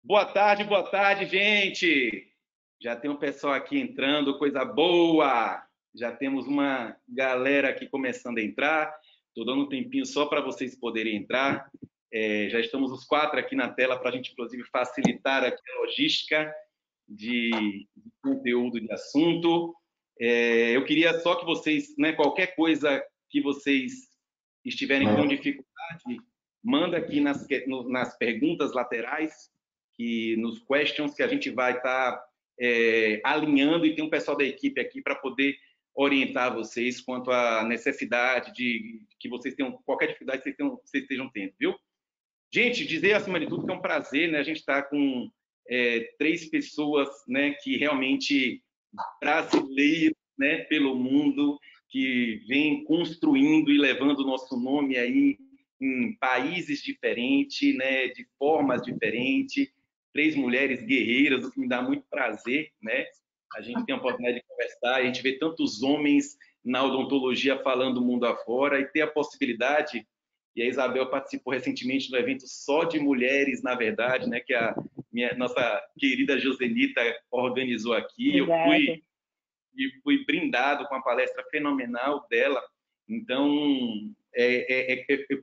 Boa tarde, gente! Já tem um pessoal aqui entrando, coisa boa! Já temos uma galera aqui começando a entrar. Estou dando um tempinho só para vocês poderem entrar. Já estamos os quatro aqui na tela para a gente, inclusive, facilitar aqui a logística de conteúdo de assunto. Eu queria só que vocês, né, qualquer coisa que vocês estiverem com dificuldade, manda aqui nas perguntas laterais, nos questions que a gente vai estar alinhando, e tem um pessoal da equipe aqui para poder orientar vocês quanto à necessidade de que vocês tenham, qualquer dificuldade que vocês estejam tendo, viu? Gente, dizer acima de tudo que é um prazer, né? A gente está com três pessoas, né, que realmente brasileiros, né, pelo mundo, que vem construindo e levando o nosso nome aí em países diferentes, né, de formas diferentes. Três mulheres guerreiras, o que me dá muito prazer, né? A gente tem a oportunidade de conversar, a gente vê tantos homens na odontologia falando o mundo afora, e ter a possibilidade, e a Isabel participou recentemente do evento só de mulheres, na verdade, né, que a nossa querida Josenita organizou aqui. Eu fui brindado com a palestra fenomenal dela. Então,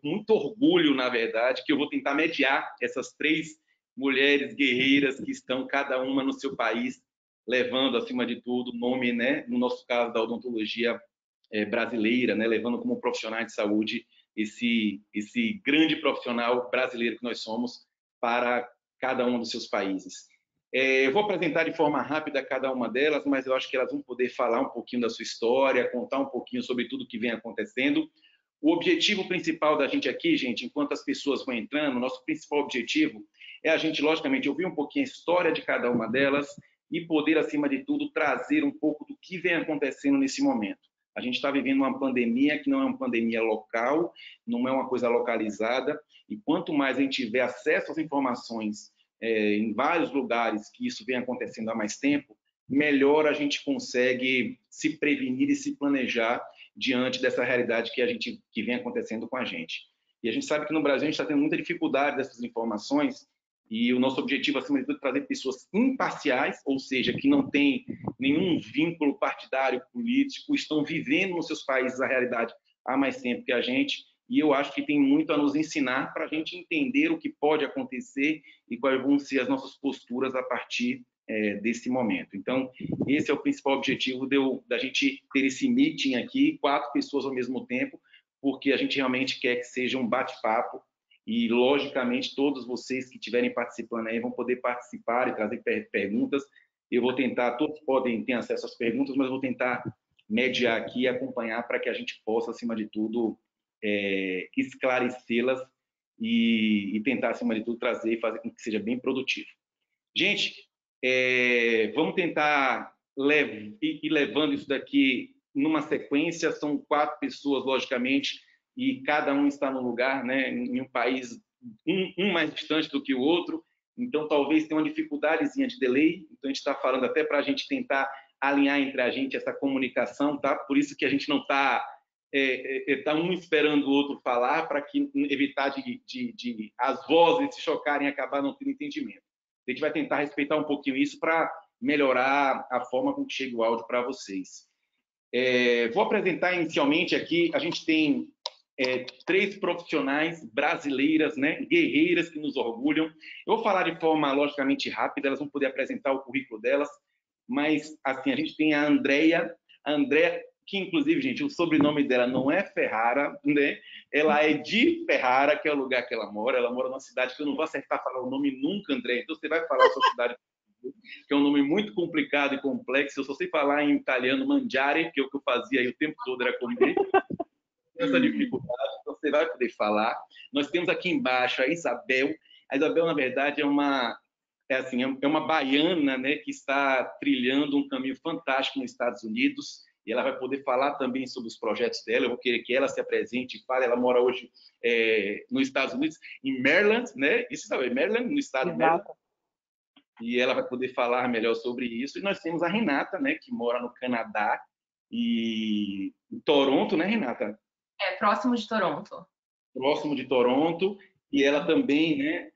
muito orgulho, na verdade, que eu vou tentar mediar essas três mulheres guerreiras que estão, cada uma no seu país, levando, acima de tudo, o nome, né, no nosso caso, da odontologia brasileira, né, levando como profissionais de saúde esse grande profissional brasileiro que nós somos para cada um dos seus países. Eu vou apresentar de forma rápida cada uma delas, mas eu acho que elas vão poder falar um pouquinho da sua história, contar um pouquinho sobre tudo que vem acontecendo. O objetivo principal da gente aqui, gente, enquanto as pessoas vão entrando, nosso principal objetivo é a gente, logicamente, ouvir um pouquinho a história de cada uma delas e poder, acima de tudo, trazer um pouco do que vem acontecendo nesse momento. A gente está vivendo uma pandemia que não é uma pandemia local, não é uma coisa localizada, e quanto mais a gente tiver acesso às informações em vários lugares que isso vem acontecendo há mais tempo, melhor a gente consegue se prevenir e se planejar diante dessa realidade que vem acontecendo com a gente. E a gente sabe que no Brasil a gente está tendo muita dificuldade dessas informações, e o nosso objetivo, acima de tudo, é trazer pessoas imparciais, ou seja, que não têm nenhum vínculo partidário, político, estão vivendo nos seus países a realidade há mais tempo que a gente, e eu acho que tem muito a nos ensinar para a gente entender o que pode acontecer e quais vão ser as nossas posturas a partir desse momento. Então, esse é o principal objetivo da gente ter esse meeting aqui, 4 pessoas ao mesmo tempo, porque a gente realmente quer que seja um bate-papo, e, logicamente, todos vocês que estiverem participando aí vão poder participar e trazer perguntas. Eu vou tentar, todos podem ter acesso às perguntas, mas eu vou tentar mediar aqui e acompanhar para que a gente possa, acima de tudo, esclarecê-las e tentar, acima de tudo, trazer e fazer com que seja bem produtivo. Gente, vamos tentar ir levando isso daqui numa sequência. São 4 pessoas, logicamente, e cada um está num lugar, né, em um país, um mais distante do que o outro, então talvez tenha uma dificuldadezinha de delay. Então a gente está falando até para a gente tentar alinhar entre a gente essa comunicação, tá? Por isso que a gente não está tá um esperando o outro falar, para evitar de as vozes se chocarem e acabar não tendo entendimento. A gente vai tentar respeitar um pouquinho isso para melhorar a forma com que chega o áudio para vocês. Vou apresentar inicialmente aqui, a gente tem 3 profissionais brasileiras, né, guerreiras, que nos orgulham. Eu vou falar de forma, logicamente, rápida, elas vão poder apresentar o currículo delas, mas, assim, a gente tem a Andrea, que, inclusive, gente, o sobrenome dela não é Ferrara, né? Ela é de Ferrara, que é o lugar que ela mora numa cidade que eu não vou acertar falar o nome nunca, Andrea, então você vai falar a sua cidade, que é um nome muito complicado e complexo. Eu só sei falar em italiano mangiare, que é o que eu fazia aí o tempo todo, era comer. Essa dificuldade, então você vai poder falar. Nós temos aqui embaixo a Isabel. A Isabel, na verdade, é uma baiana, né, que está trilhando um caminho fantástico nos Estados Unidos, e ela vai poder falar também sobre os projetos dela. Eu vou querer que ela se apresente e fale. Ela mora hoje nos Estados Unidos, em Maryland, né? Isso, sabe, Maryland, no estado de Maryland. E ela vai poder falar melhor sobre isso. E nós temos a Renata, né, que mora no Canadá, e em Toronto, né, Renata? Próximo de Toronto. Próximo de Toronto. e ela também, né,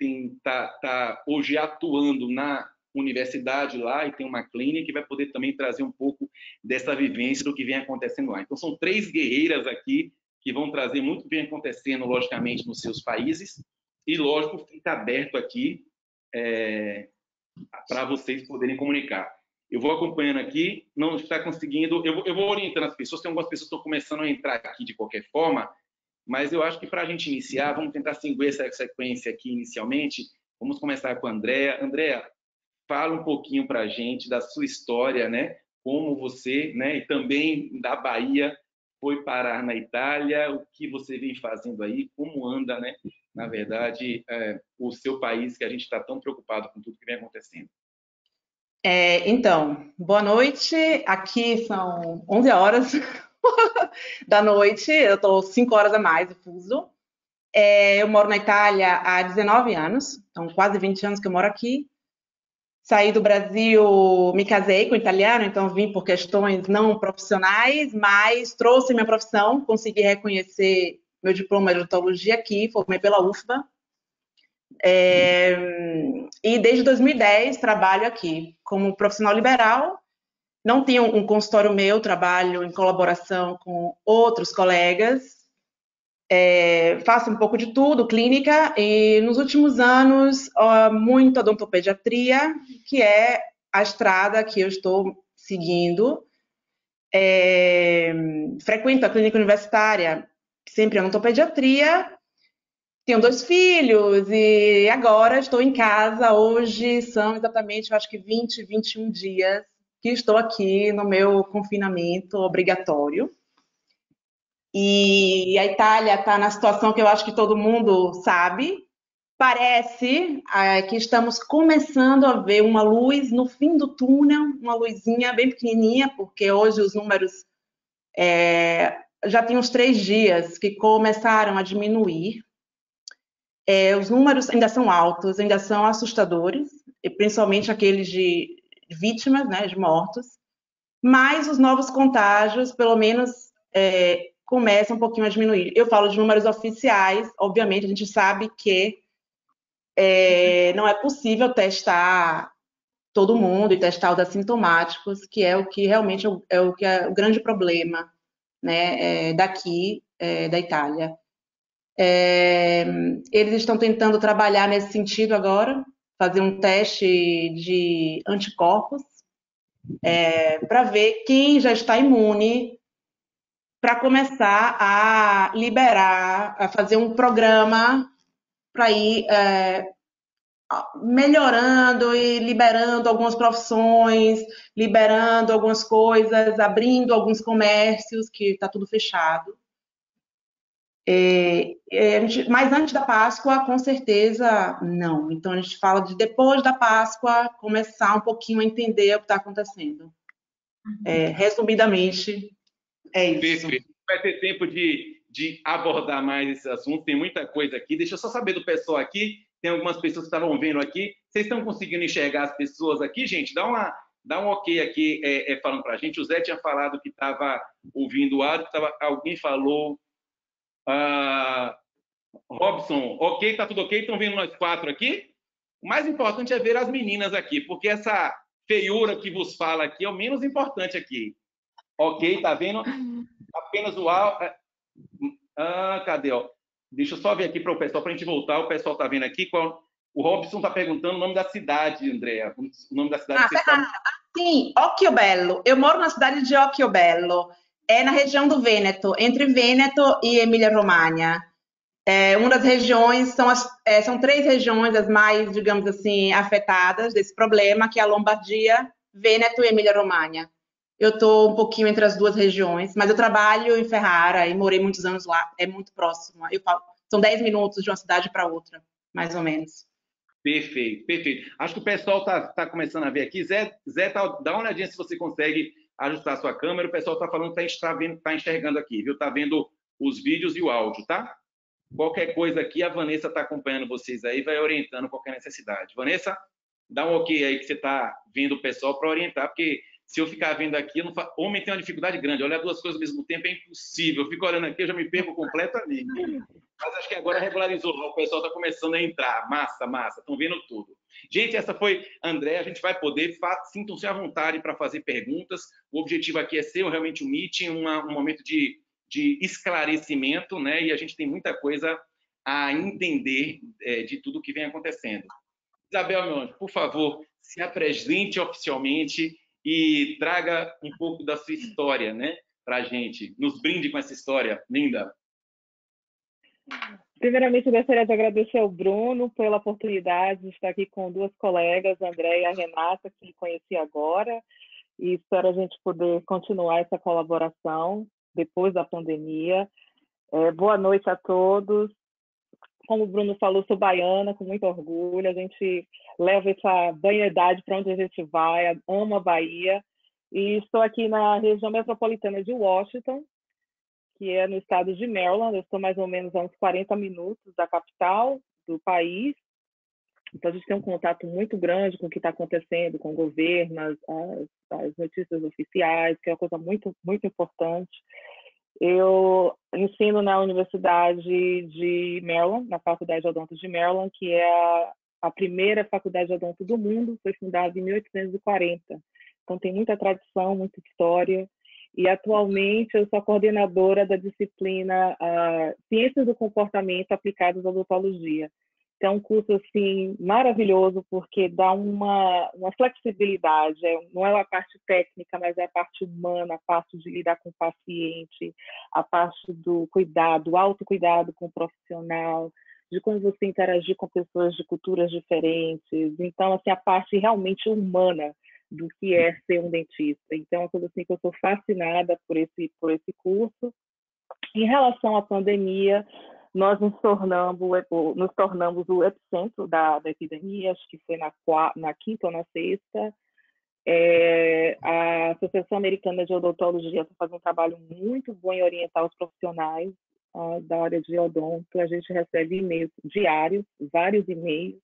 tá hoje atuando na universidade lá e tem uma clínica que vai poder também trazer um pouco dessa vivência do que vem acontecendo lá. Então, são 3 guerreiras aqui que vão trazer muito o que vem acontecendo, logicamente, nos seus países e, lógico, fica aberto aqui para vocês poderem comunicar. Eu vou acompanhando aqui, não está conseguindo, eu vou orientando as pessoas, tem algumas pessoas que estão começando a entrar aqui de qualquer forma, mas eu acho que para a gente iniciar, vamos tentar seguir essa sequência aqui inicialmente. Vamos começar com a Andréa. Andréa, fala um pouquinho para a gente da sua história, né? Como você, né? E também da Bahia, foi parar na Itália, o que você vem fazendo aí, como anda, né? Na verdade, o seu país, que a gente está tão preocupado com tudo que vem acontecendo. Então, boa noite. Aqui são 11 horas da noite, eu estou 5 horas a mais do fuso. Eu moro na Itália há 19 anos, então quase 20 anos que eu moro aqui. Saí do Brasil, me casei com um italiano, então vim por questões não profissionais, mas trouxe minha profissão, consegui reconhecer meu diploma de odontologia aqui, formei pela UFBA. E desde 2010 trabalho aqui como profissional liberal. Não tenho um consultório meu, trabalho em colaboração com outros colegas. Faço um pouco de tudo, clínica, e nos últimos anos, muito odontopediatria, que é a estrada que eu estou seguindo. Frequento a clínica universitária, sempre odontopediatria. Tenho 2 filhos e agora estou em casa. Hoje são exatamente, eu acho que 20, 21 dias que estou aqui no meu confinamento obrigatório. E a Itália está na situação que eu acho que todo mundo sabe. Parece que estamos começando a ver uma luz no fim do túnel, uma luzinha bem pequenininha, porque hoje os números já tem uns 3 dias que começaram a diminuir. Os números ainda são altos, ainda são assustadores, e principalmente aqueles de vítimas, né, de mortos, mas os novos contágios, pelo menos, começam um pouquinho a diminuir. Eu falo de números oficiais, obviamente, a gente sabe que não é possível testar todo mundo e testar os assintomáticos, que é o que realmente é o grande problema, né, daqui, da Itália. Eles estão tentando trabalhar nesse sentido agora, fazer um teste de anticorpos, para ver quem já está imune, para começar a liberar, a fazer um programa para ir melhorando e liberando algumas profissões, liberando algumas coisas, abrindo alguns comércios, que está tudo fechado. Mas antes da Páscoa, com certeza, não. Então, a gente fala de depois da Páscoa, começar um pouquinho a entender o que está acontecendo. Resumidamente, é isso. Perfeito. Vai ter tempo de abordar mais esse assunto, tem muita coisa aqui. Deixa eu só saber do pessoal aqui, tem algumas pessoas que estavam vendo aqui. Vocês estão conseguindo enxergar as pessoas aqui, gente? Dá um ok aqui falando para a gente. O Zé tinha falado que estava ouvindo o áudio, alguém falou... Robson, ok, tá tudo ok? Estão vendo nós 4 aqui? O mais importante é ver as meninas aqui, porque essa feiura que vos fala aqui é o menos importante aqui. Ok, tá vendo? Apenas o áudio. Cadê? Ó? Deixa eu só ver aqui para o pessoal, para a gente voltar. O pessoal tá vendo aqui. O Robson tá perguntando o nome da cidade, Andréa. O nome da cidade que você está. Sim, Occhiobello. Eu moro na cidade de Occhiobello. É na região do Vêneto, entre Vêneto e Emília-Romagna. Uma das regiões, são 3 regiões as mais, digamos assim, afetadas desse problema, que é a Lombardia, Vêneto e Emília-Romagna. Eu estou um pouquinho entre as 2 regiões, mas eu trabalho em Ferrara e morei muitos anos lá, é muito próximo. Eu falo, são 10 minutos de uma cidade para outra, mais ou menos. Perfeito, perfeito. Acho que o pessoal tá começando a ver aqui. Zé dá uma olhadinha se você consegue ajustar a sua câmera. O pessoal está falando que está enxergando aqui, viu? Está vendo os vídeos e o áudio, tá? Qualquer coisa aqui, a Vanessa está acompanhando vocês aí, vai orientando qualquer necessidade. Vanessa, dá um ok aí que você está vendo o pessoal para orientar, porque Se eu ficar vendo aqui, eu não fa... Homem tem uma dificuldade grande. Olhar duas coisas ao mesmo tempo é impossível. Eu fico olhando aqui, eu já me perco completamente. Mas acho que agora regularizou. O pessoal está começando a entrar. Massa, massa. Estão vendo tudo. Gente, essa foi André. A gente vai poder. Sintam-se à vontade para fazer perguntas. O objetivo aqui é ser realmente um meeting, um momento de esclarecimento, né? E a gente tem muita coisa a entender de tudo que vem acontecendo. Isabel, meu anjo, por favor, se apresente oficialmente e traga um pouco da sua história, né, para a gente. Nos brinde com essa história linda. Primeiramente, eu gostaria de agradecer ao Bruno pela oportunidade de estar aqui com duas colegas, a André e a Renata, que conheci agora, e espero a gente poder continuar essa colaboração depois da pandemia. Boa noite a todos. Como o Bruno falou, sou baiana, com muito orgulho. A gente leva essa banhedade para onde a gente vai, amo a Bahia. E estou aqui na região metropolitana de Washington, que é no estado de Maryland. Eu estou mais ou menos a uns 40 minutos da capital do país. Então, a gente tem um contato muito grande com o que está acontecendo, com o governo, as notícias oficiais, que é uma coisa muito, muito importante. Eu ensino na Universidade de Maryland, na Faculdade de Odonto de Maryland, que é a primeira faculdade de odonto do mundo, foi fundada em 1840. Então, tem muita tradição, muita história. E, atualmente, eu sou a coordenadora da disciplina Ciências do Comportamento Aplicadas à Odontologia. É um curso assim maravilhoso, porque dá uma flexibilidade, não é a parte técnica, mas é a parte humana, a parte de lidar com o paciente, a parte do cuidado, o autocuidado com o profissional, de como você interagir com pessoas de culturas diferentes. Então, assim, a parte realmente humana do que é ser um dentista. Então, é uma coisa assim que eu sou fascinada por esse curso. Em relação à pandemia, nós nos tornamos o epicentro da epidemia, acho que foi na quinta ou na sexta. A Associação Americana de Odontologia está fazendo um trabalho muito bom em orientar os profissionais da área de odonto. A gente recebe e-mails diários, vários e-mails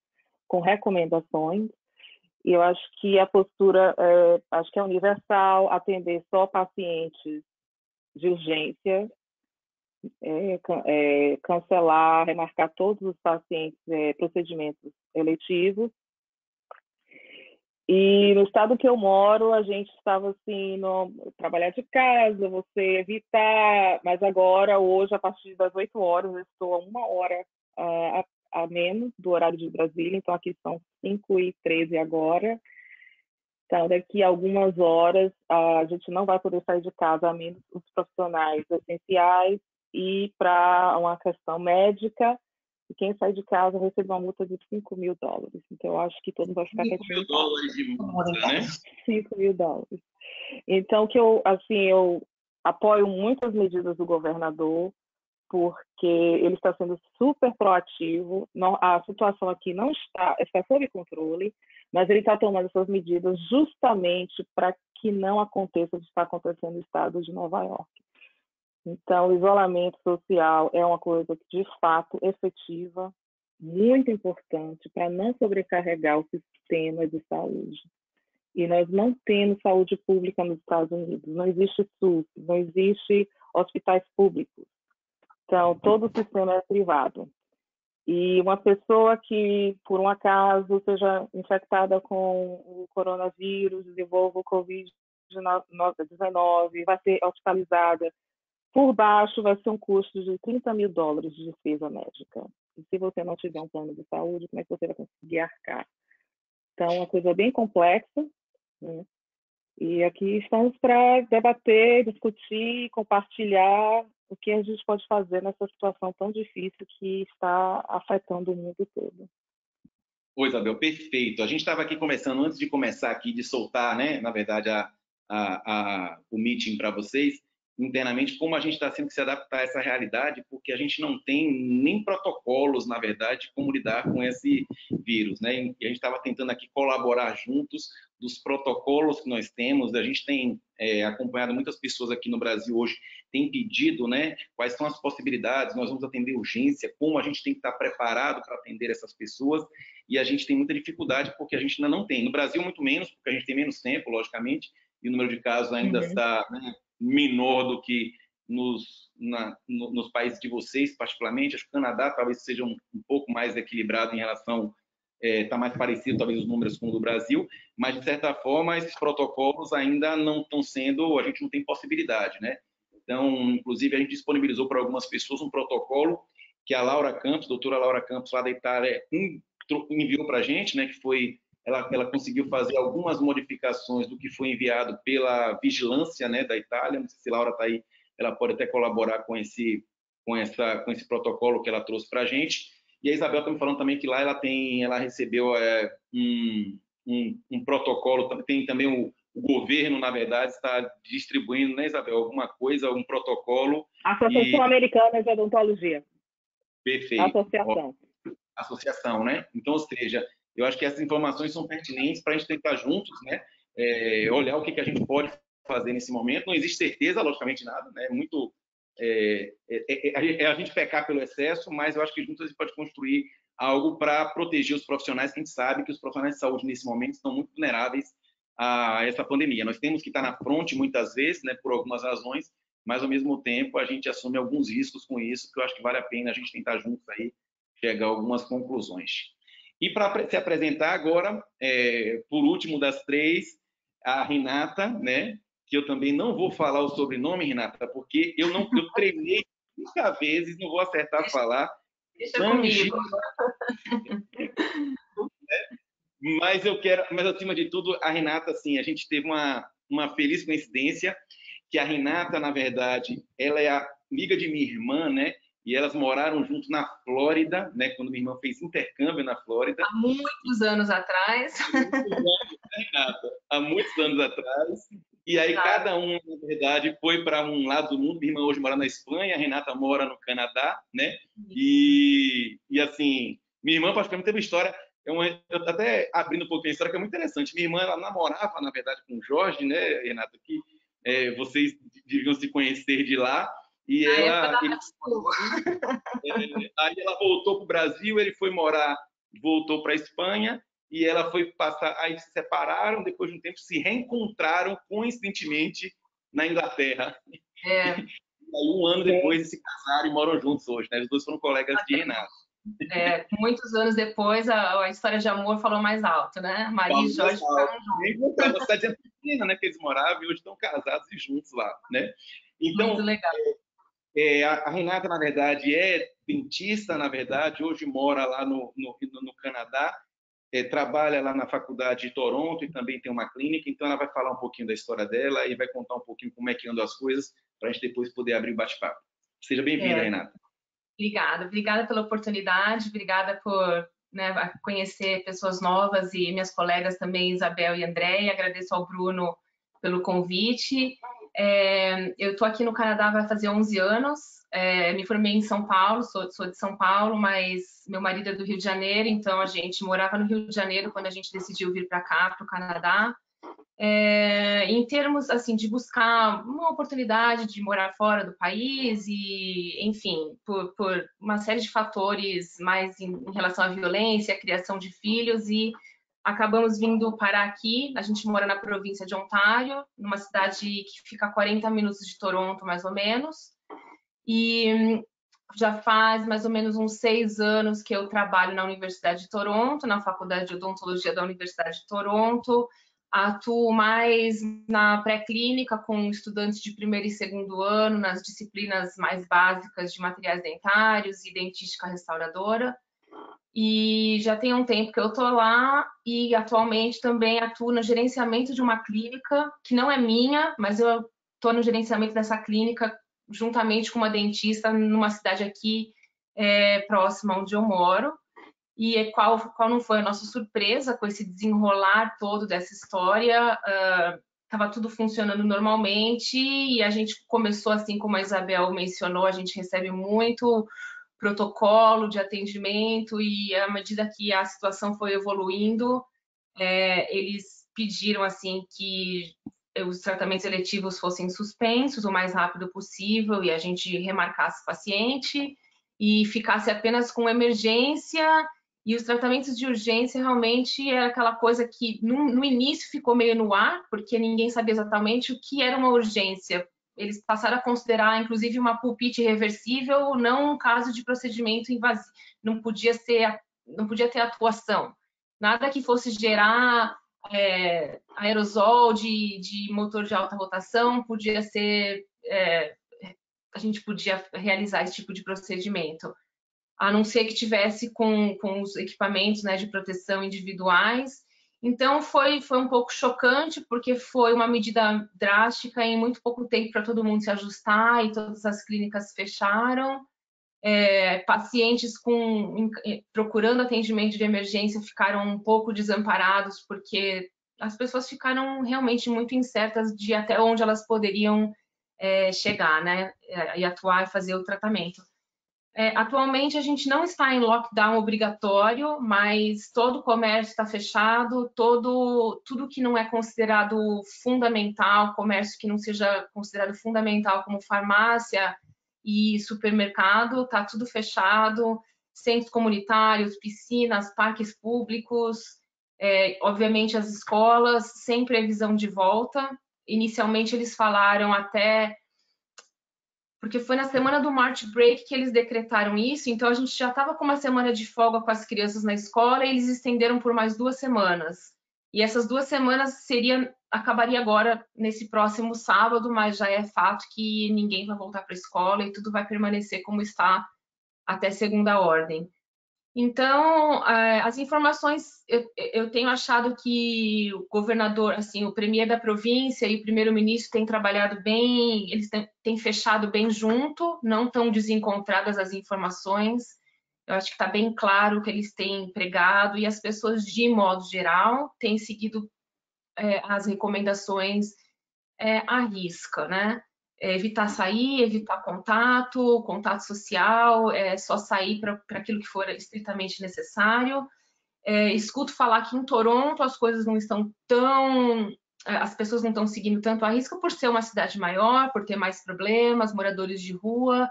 com recomendações, e eu acho que a postura acho que é universal, atender só pacientes de urgência, cancelar, remarcar todos os pacientes, procedimentos eletivos. E no estado que eu moro, a gente estava assim, trabalhar de casa, você evitar, mas agora, hoje, a partir das 8 horas, eu estou a 1 hora a menos do horário de Brasília, então aqui são 5h13 agora. Então, daqui a algumas horas, a gente não vai poder sair de casa, a menos os profissionais essenciais, e para uma questão médica, e quem sai de casa recebe uma multa de $5.000. Então, eu acho que todo mundo vai ficar quietinho. $5.000 de multa, né? $5.000. Então, eu apoio muito as medidas do governador, porque ele está sendo super proativo. A situação aqui não está sob controle, mas ele está tomando essas medidas justamente para que não aconteça o que está acontecendo no estado de Nova York. Então, o isolamento social é uma coisa que, de fato, efetiva, muito importante para não sobrecarregar o sistema de saúde. E nós não temos saúde pública nos Estados Unidos, não existe SUS, não existe hospitais públicos. Então, todo o sistema é privado. E uma pessoa que, por um acaso, seja infectada com o coronavírus, desenvolva o Covid-19, vai ser hospitalizada, por baixo vai ser um custo de $30.000 de despesa médica. E se você não tiver um plano de saúde, como é que você vai conseguir arcar? Então, é uma coisa bem complexa, né? E aqui estamos para debater, discutir, compartilhar o que a gente pode fazer nessa situação tão difícil que está afetando o mundo todo. Oi, Isabel, perfeito. A gente estava aqui conversando, antes de começar aqui, de soltar, né, na verdade, o meeting para vocês, internamente, como a gente está tendo que se adaptar a essa realidade, porque a gente não tem nem protocolos, na verdade, de como lidar com esse vírus, né? E a gente estava tentando aqui colaborar juntos dos protocolos que nós temos. A gente tem acompanhado muitas pessoas aqui no Brasil hoje, tem pedido, né, quais são as possibilidades, nós vamos atender urgência, como a gente tem que estar preparado para atender essas pessoas, e a gente tem muita dificuldade porque a gente ainda não tem. No Brasil, muito menos, porque a gente tem menos tempo, logicamente, e o número de casos ainda está, né, menor do que nos países de vocês, particularmente. Acho que o Canadá talvez seja um pouco mais equilibrado em relação, está mais parecido talvez os números com o do Brasil, mas de certa forma esses protocolos ainda não estão sendo, a gente não tem possibilidade, né? Então, inclusive, a gente disponibilizou para algumas pessoas um protocolo que a Laura Campos, doutora Laura Campos, lá da Itália, enviou para a gente, né, que foi, ela conseguiu fazer algumas modificações do que foi enviado pela vigilância, né, da Itália. Não sei se a Laura está aí, ela pode até colaborar com esse protocolo que ela trouxe para a gente. E a Isabel está me falando também que lá ela recebeu um protocolo, tem também o governo, na verdade, está distribuindo, né, Isabel, alguma coisa, um protocolo. Associação Americana de Odontologia. Perfeito. Associação. Associação, né? Então, ou seja, eu acho que essas informações são pertinentes para a gente tentar juntos, né, olhar o que a gente pode fazer nesse momento. Não existe certeza, logicamente, nada, né? Muito a gente pecar pelo excesso, mas eu acho que juntos a gente pode construir algo para proteger os profissionais, que a gente sabe que os profissionais de saúde nesse momento estão muito vulneráveis a essa pandemia. Nós temos que estar na frente muitas vezes, né, por algumas razões, mas ao mesmo tempo a gente assume alguns riscos com isso, que eu acho que vale a pena a gente tentar juntos aí chegar a algumas conclusões. E para se apresentar agora, por último das três, a Renata, né, que eu também não vou falar o sobrenome, Renata, porque eu treinei 30 vezes, não vou acertar a falar. Deixa comigo. Mas acima de tudo, a Renata, assim, a gente teve uma feliz coincidência, que a Renata, na verdade, ela é amiga de minha irmã, né? E elas moraram junto na Flórida, né? Quando minha irmã fez intercâmbio na Flórida. Há muitos anos atrás. Renata, há muitos anos atrás. E aí cada um, na verdade, foi para um lado do mundo. Minha irmã hoje mora na Espanha, a Renata mora no Canadá, né? E assim, minha irmã praticamente teve uma história, eu até abrindo um pouquinho a história, que é muito interessante. Minha irmã, ela namorava, na verdade, com o Jorge, né, Renata? Que vocês deviam se conhecer de lá. E aí ela voltou para o Brasil, ele foi morar, voltou para a Espanha, e ela foi passar, aí se separaram, depois de um tempo se reencontraram coincidentemente na Inglaterra. E aí, um ano depois eles se casaram e moram juntos hoje, né? Os dois foram colegas de Renato. Muitos anos depois a história de amor falou mais alto, né? Maria e Jorge ficaram juntos. Na cidade de Argentina, né, que eles moravam, e hoje estão casados e juntos lá, né? Então, muito legal. A Renata, na verdade, é dentista, na verdade, hoje mora lá no Canadá, trabalha lá na faculdade de Toronto e também tem uma clínica, então ela vai falar um pouquinho da história dela e vai contar um pouquinho como é que andam as coisas, para a gente depois poder abrir o bate-papo. Seja bem-vinda, Renata. Obrigada pela oportunidade, obrigada por, né, conhecer pessoas novas e minhas colegas também, Isabel e Andréia. Agradeço ao Bruno pelo convite. Eu estou aqui no Canadá vai fazer 11 anos, me formei em São Paulo, sou de São Paulo, mas meu marido é do Rio de Janeiro, então a gente morava no Rio de Janeiro quando a gente decidiu vir para cá, para o Canadá. Em termos assim de buscar uma oportunidade de morar fora do país e, enfim, por uma série de fatores mais em relação à violência, à criação de filhos, e acabamos vindo parar aqui. A gente mora na província de Ontário, numa cidade que fica a 40 minutos de Toronto, mais ou menos. E já faz mais ou menos uns 6 anos que eu trabalho na Universidade de Toronto, na Faculdade de Odontologia da Universidade de Toronto. Atuo mais na pré-clínica com estudantes de primeiro e segundo ano, nas disciplinas mais básicas de materiais dentários e dentística restauradora. E já tem um tempo que eu tô lá e atualmente também atuo no gerenciamento de uma clínica que não é minha, mas eu tô no gerenciamento dessa clínica juntamente com uma dentista numa cidade aqui próxima onde eu moro. E qual não foi a nossa surpresa com esse desenrolar todo dessa história? Estava tudo funcionando normalmente e a gente começou, assim como a Isabel mencionou, a gente recebe muito protocolo de atendimento e à medida que a situação foi evoluindo, eles pediram assim que os tratamentos eletivos fossem suspensos o mais rápido possível e a gente remarcasse o paciente e ficasse apenas com emergência E os tratamentos de urgência realmente era aquela coisa que no início ficou meio no ar, porque ninguém sabia exatamente o que era uma urgência. Eles passaram a considerar, inclusive, uma pulpite reversível, não um caso de procedimento invasivo. Não podia ter atuação. Nada que fosse gerar aerosol de motor de alta rotação podia ser... a gente podia realizar esse tipo de procedimento, a não ser que tivesse com os equipamentos, né, de proteção individuais. Então, foi um pouco chocante, porque foi uma medida drástica em muito pouco tempo para todo mundo se ajustar, e todas as clínicas fecharam. Pacientes procurando atendimento de emergência ficaram um pouco desamparados, porque as pessoas ficaram realmente muito incertas de até onde elas poderiam chegar, né, e atuar e fazer o tratamento. Atualmente a gente não está em lockdown obrigatório, mas todo o comércio está fechado, tudo que não é considerado fundamental, comércio que não seja considerado fundamental, como farmácia e supermercado, está tudo fechado, centros comunitários, piscinas, parques públicos, obviamente as escolas, sem previsão de volta. Inicialmente eles falaram até... porque foi na semana do March Break que eles decretaram isso, então a gente já estava com uma semana de folga com as crianças na escola, e eles estenderam por mais 2 semanas. E essas 2 semanas acabaria agora, nesse próximo sábado, mas já é fato que ninguém vai voltar para a escola e tudo vai permanecer como está até segunda ordem. Então, as informações, eu tenho achado que o governador, assim, o premier da província e o primeiro-ministro têm trabalhado bem, eles têm fechado bem junto, não estão desencontradas as informações. Eu acho que está bem claro o que eles têm pregado, e as pessoas, de modo geral, têm seguido as recomendações à risca, né? Evitar sair, evitar contato social, só sair para aquilo que for estritamente necessário. Escuto falar que em Toronto as coisas não estão as pessoas não estão seguindo tanto a risca por ser uma cidade maior, por ter mais problemas, moradores de rua,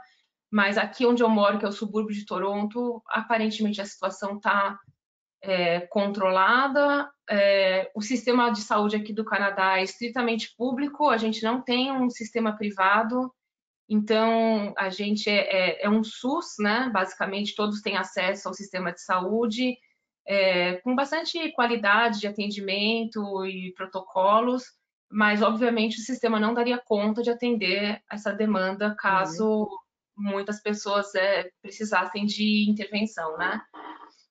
mas aqui onde eu moro, que é o subúrbio de Toronto, aparentemente a situação está controlada. O sistema de saúde aqui do Canadá é estritamente público, a gente não tem um sistema privado, então a gente é um SUS, né? Basicamente todos têm acesso ao sistema de saúde, com bastante qualidade de atendimento e protocolos, mas obviamente o sistema não daria conta de atender essa demanda caso muitas pessoas precisassem de intervenção, né?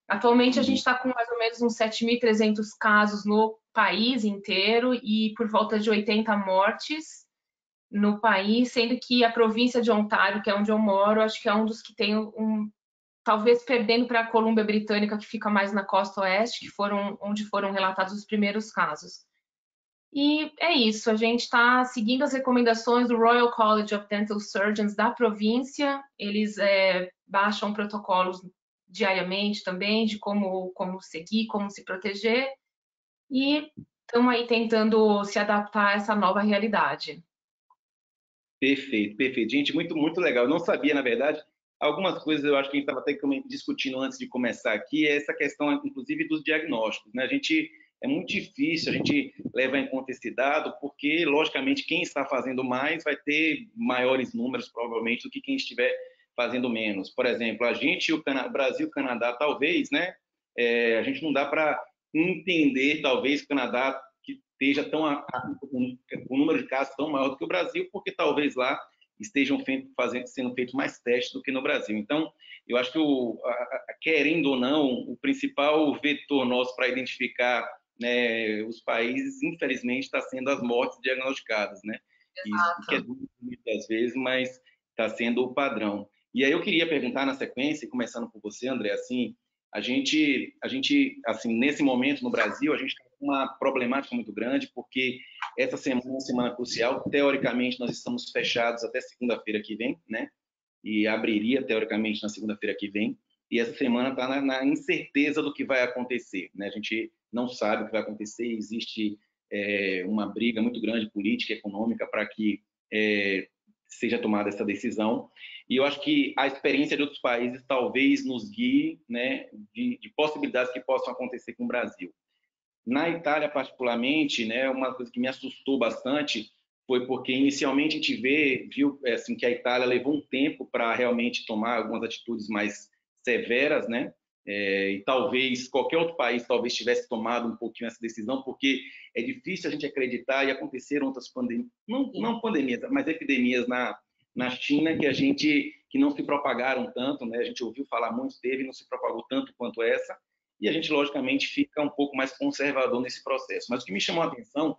Atualmente a gente está com mais ou menos uns 7.300 casos no país inteiro e por volta de 80 mortes no país, sendo que a província de Ontário, que é onde eu moro, acho que é um dos que tem talvez perdendo para a Colômbia Britânica, que fica mais na costa oeste, onde foram relatados os primeiros casos. E é isso, a gente está seguindo as recomendações do Royal College of Dental Surgeons da província, eles baixam protocolos diariamente também de como seguir, como se proteger, e estamos aí tentando se adaptar a essa nova realidade. Perfeito, perfeito. Gente, muito, muito legal. Eu não sabia, na verdade, algumas coisas eu acho que a gente estava até discutindo antes de começar aqui, é essa questão, inclusive, dos diagnósticos, né? É muito difícil a gente levar em conta esse dado, porque, logicamente, quem está fazendo mais vai ter maiores números, provavelmente, do que quem estiver fazendo menos. Por exemplo, a gente, o Brasil e o Canadá, talvez, né? A gente não dá para entender, talvez, que o Canadá que esteja com um número de casos tão maior do que o Brasil, porque talvez lá estejam sendo feitos mais testes do que no Brasil. Então, eu acho que, querendo ou não, o principal vetor nosso para identificar, né, os países, infelizmente, está sendo as mortes diagnosticadas, né? Exato. Isso que é duro muitas vezes, mas está sendo o padrão. E aí eu queria perguntar na sequência, começando por você, André, assim, a gente, assim, nesse momento no Brasil, a gente está com uma problemática muito grande, porque essa semana é uma semana crucial. Teoricamente, nós estamos fechados até segunda-feira que vem, né? E abriria, teoricamente, na segunda-feira que vem. E essa semana está na incerteza do que vai acontecer, né? A gente não sabe o que vai acontecer, existe uma briga muito grande, política, econômica, para que seja tomada essa decisão. E eu acho que a experiência de outros países talvez nos guie, né, de possibilidades que possam acontecer com o Brasil. Na Itália, particularmente, né, uma coisa que me assustou bastante foi porque inicialmente a gente viu assim, que a Itália levou um tempo para realmente tomar algumas atitudes mais severas, né? E talvez qualquer outro país talvez tivesse tomado um pouquinho essa decisão, porque é difícil a gente acreditar, e aconteceram outras pandemias, não pandemias, mas epidemias na China que não se propagaram tanto, né? A gente ouviu falar muito, teve, não se propagou tanto quanto essa, e a gente logicamente fica um pouco mais conservador nesse processo. Mas o que me chamou a atenção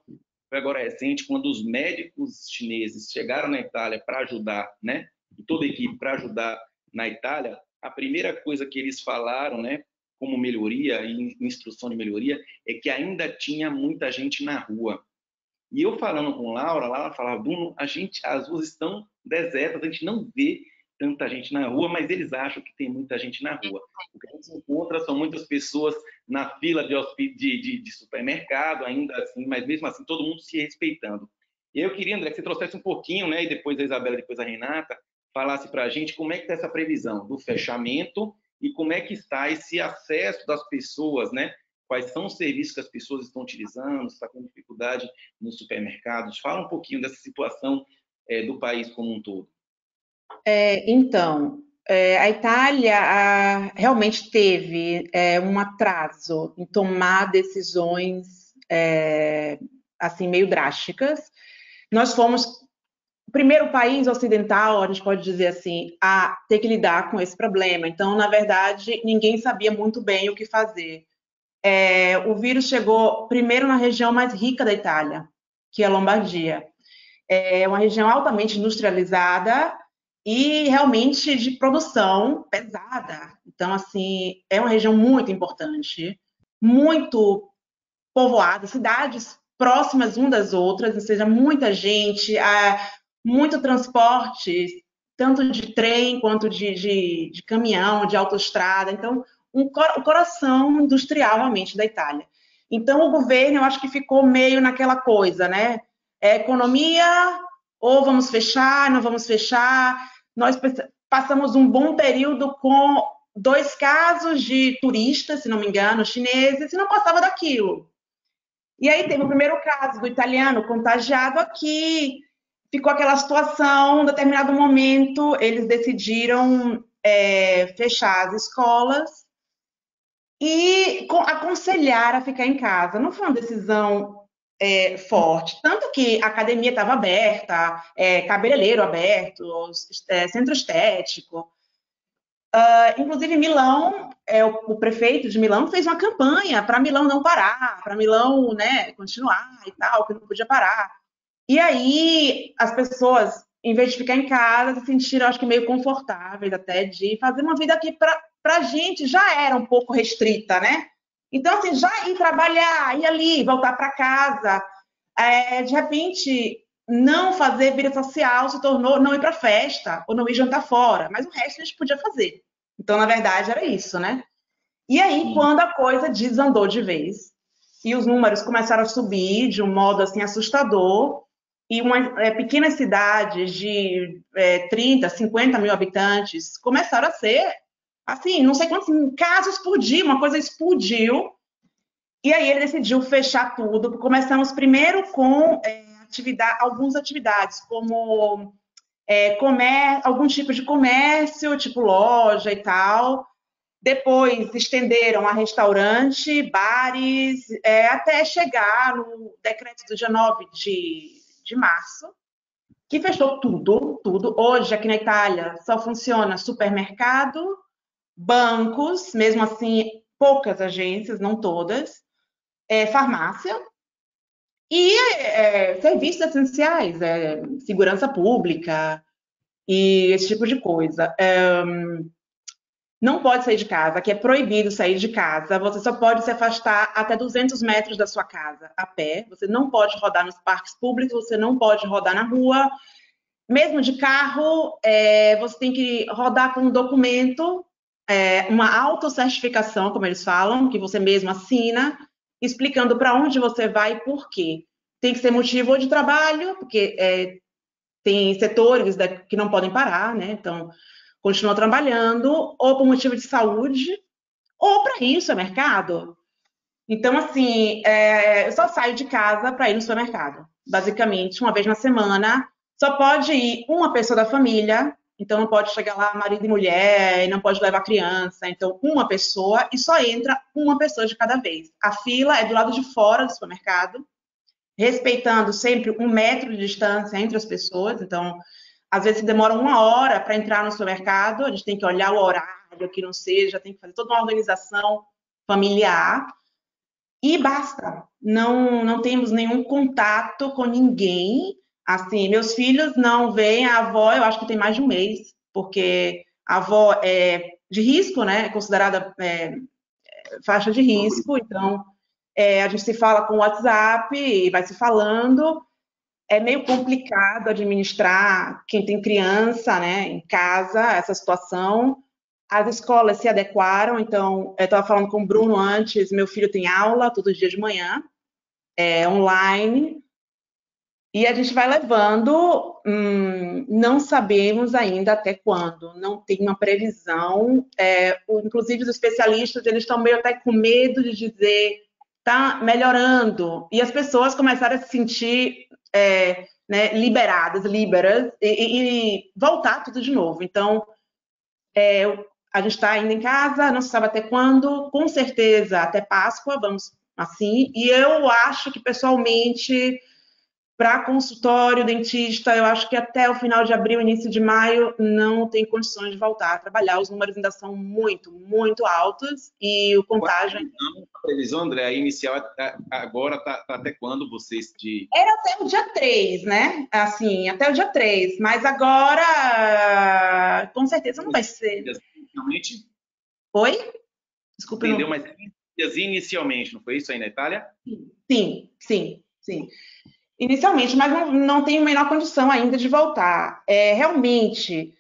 foi agora recente, quando os médicos chineses chegaram na Itália para ajudar, né? E toda a equipe para ajudar na Itália, a primeira coisa que eles falaram, né, como melhoria e instrução de melhoria, é que ainda tinha muita gente na rua. E eu falando com Laura falava, Bruno, as ruas estão desertas, a gente não vê tanta gente na rua, mas eles acham que tem muita gente na rua. O que a gente encontra são muitas pessoas na fila de supermercado, ainda assim, mas mesmo assim todo mundo se respeitando. E eu queria, André, que você trouxesse um pouquinho, né, e depois a Isabela, depois a Renata, falasse para a gente como é que está essa previsão do fechamento e como é que está esse acesso das pessoas, né? Quais são os serviços que as pessoas estão utilizando, se está com dificuldade nos supermercados. Fala um pouquinho dessa situação do país como um todo. Então, a Itália realmente teve um atraso em tomar decisões assim meio drásticas. Nós fomos o primeiro país ocidental, a gente pode dizer assim, a ter que lidar com esse problema. Então, na verdade, ninguém sabia muito bem o que fazer. O vírus chegou primeiro na região mais rica da Itália, que é a Lombardia. É uma região altamente industrializada e realmente de produção pesada. Então, assim, é uma região muito importante, muito povoada, cidades próximas umas das outras, ou seja, muita gente, muito transporte, tanto de trem quanto de caminhão, de autoestrada. Então, o coração industrial, realmente, da Itália. Então, o governo, eu acho que ficou meio naquela coisa, né? Economia, ou vamos fechar, não vamos fechar. Nós passamos um bom período com 2 casos de turistas, se não me engano, chineses, e não passava daquilo. E aí teve o primeiro caso do italiano contagiado aqui, ficou aquela situação, em determinado momento eles decidiram fechar as escolas e aconselhar a ficar em casa. Não foi uma decisão forte, tanto que a academia estava aberta, cabeleireiro aberto, centro estético. Inclusive, Milão, o prefeito de Milão fez uma campanha para Milão não parar, para Milão, né, continuar e tal, que não podia parar. E aí, as pessoas, em vez de ficar em casa, se sentiram, acho que, meio confortáveis até de fazer uma vida que, para a gente, já era um pouco restrita, né? Então, assim, já ir trabalhar, ir ali, voltar para casa, de repente, não fazer vida social se tornou não ir para festa ou não ir jantar fora, mas o resto a gente podia fazer. Então, na verdade, era isso, né? E aí, quando a coisa desandou de vez e os números começaram a subir de um modo assim assustador, e pequenas cidades de 30, 50 mil habitantes começaram a ser, assim, não sei quantos casos por dia, uma coisa explodiu. E aí ele decidiu fechar tudo. Começamos primeiro com algumas atividades, como algum tipo de comércio, tipo loja e tal. Depois estenderam a restaurante, bares, até chegar no decreto do dia 9 de março, que fechou tudo. Hoje, aqui na Itália, só funciona supermercado, bancos, mesmo assim, poucas agências, não todas, farmácia e serviços essenciais, segurança pública e esse tipo de coisa. Não pode sair de casa, aqui é proibido sair de casa, você só pode se afastar até 200 metros da sua casa, a pé, você não pode rodar nos parques públicos, você não pode rodar na rua, mesmo de carro, você tem que rodar com um documento, uma autocertificação, como eles falam, que você mesmo assina, explicando para onde você vai e por quê. Tem que ser motivo de trabalho, porque tem setores que não podem parar, né? Então, continuam trabalhando, ou por motivo de saúde, ou para ir no supermercado. Então, assim, eu só saio de casa para ir no supermercado. Basicamente, uma vez na semana, só pode ir uma pessoa da família, então não pode chegar lá marido e mulher, e não pode levar criança. Então, uma pessoa, e só entra uma pessoa de cada vez. A fila é do lado de fora do supermercado, respeitando sempre 1 metro de distância entre as pessoas. Então, às vezes demora 1 hora para entrar no supermercado, a gente tem que olhar o horário, que não seja, tem que fazer toda uma organização familiar. E basta, não temos nenhum contato com ninguém. Assim, meus filhos não veem a avó, eu acho que tem mais de 1 mês, porque a avó é de risco, né? É considerada faixa de risco, então a gente se fala com o WhatsApp e vai se falando. É meio complicado administrar quem tem criança, né, em casa, essa situação. As escolas se adequaram, então, eu estava falando com o Bruno antes, meu filho tem aula todos os dias de manhã, online, e a gente vai levando, não sabemos ainda até quando, não tem uma previsão, inclusive os especialistas, eles estão meio até com medo de dizer, está melhorando, e as pessoas começaram a se sentir né, liberas, e voltar tudo de novo. Então, a gente está ainda em casa, não se sabe até quando, com certeza até Páscoa, vamos assim, e eu acho que pessoalmente, para consultório, dentista, eu acho que até o final de abril, início de maio, não tem condições de voltar a trabalhar, os números ainda são muito, muito altos, e o contágio... A previsão, André, inicial agora está até quando vocês de... Era até o dia 3, né? Assim, até o dia 3, mas agora, com certeza não vai ser. Inicialmente? Oi? Desculpa. Entendeu, mas 15 dias inicialmente, não foi isso aí na Itália? Sim. Inicialmente, mas não tem a menor condição ainda de voltar. Realmente,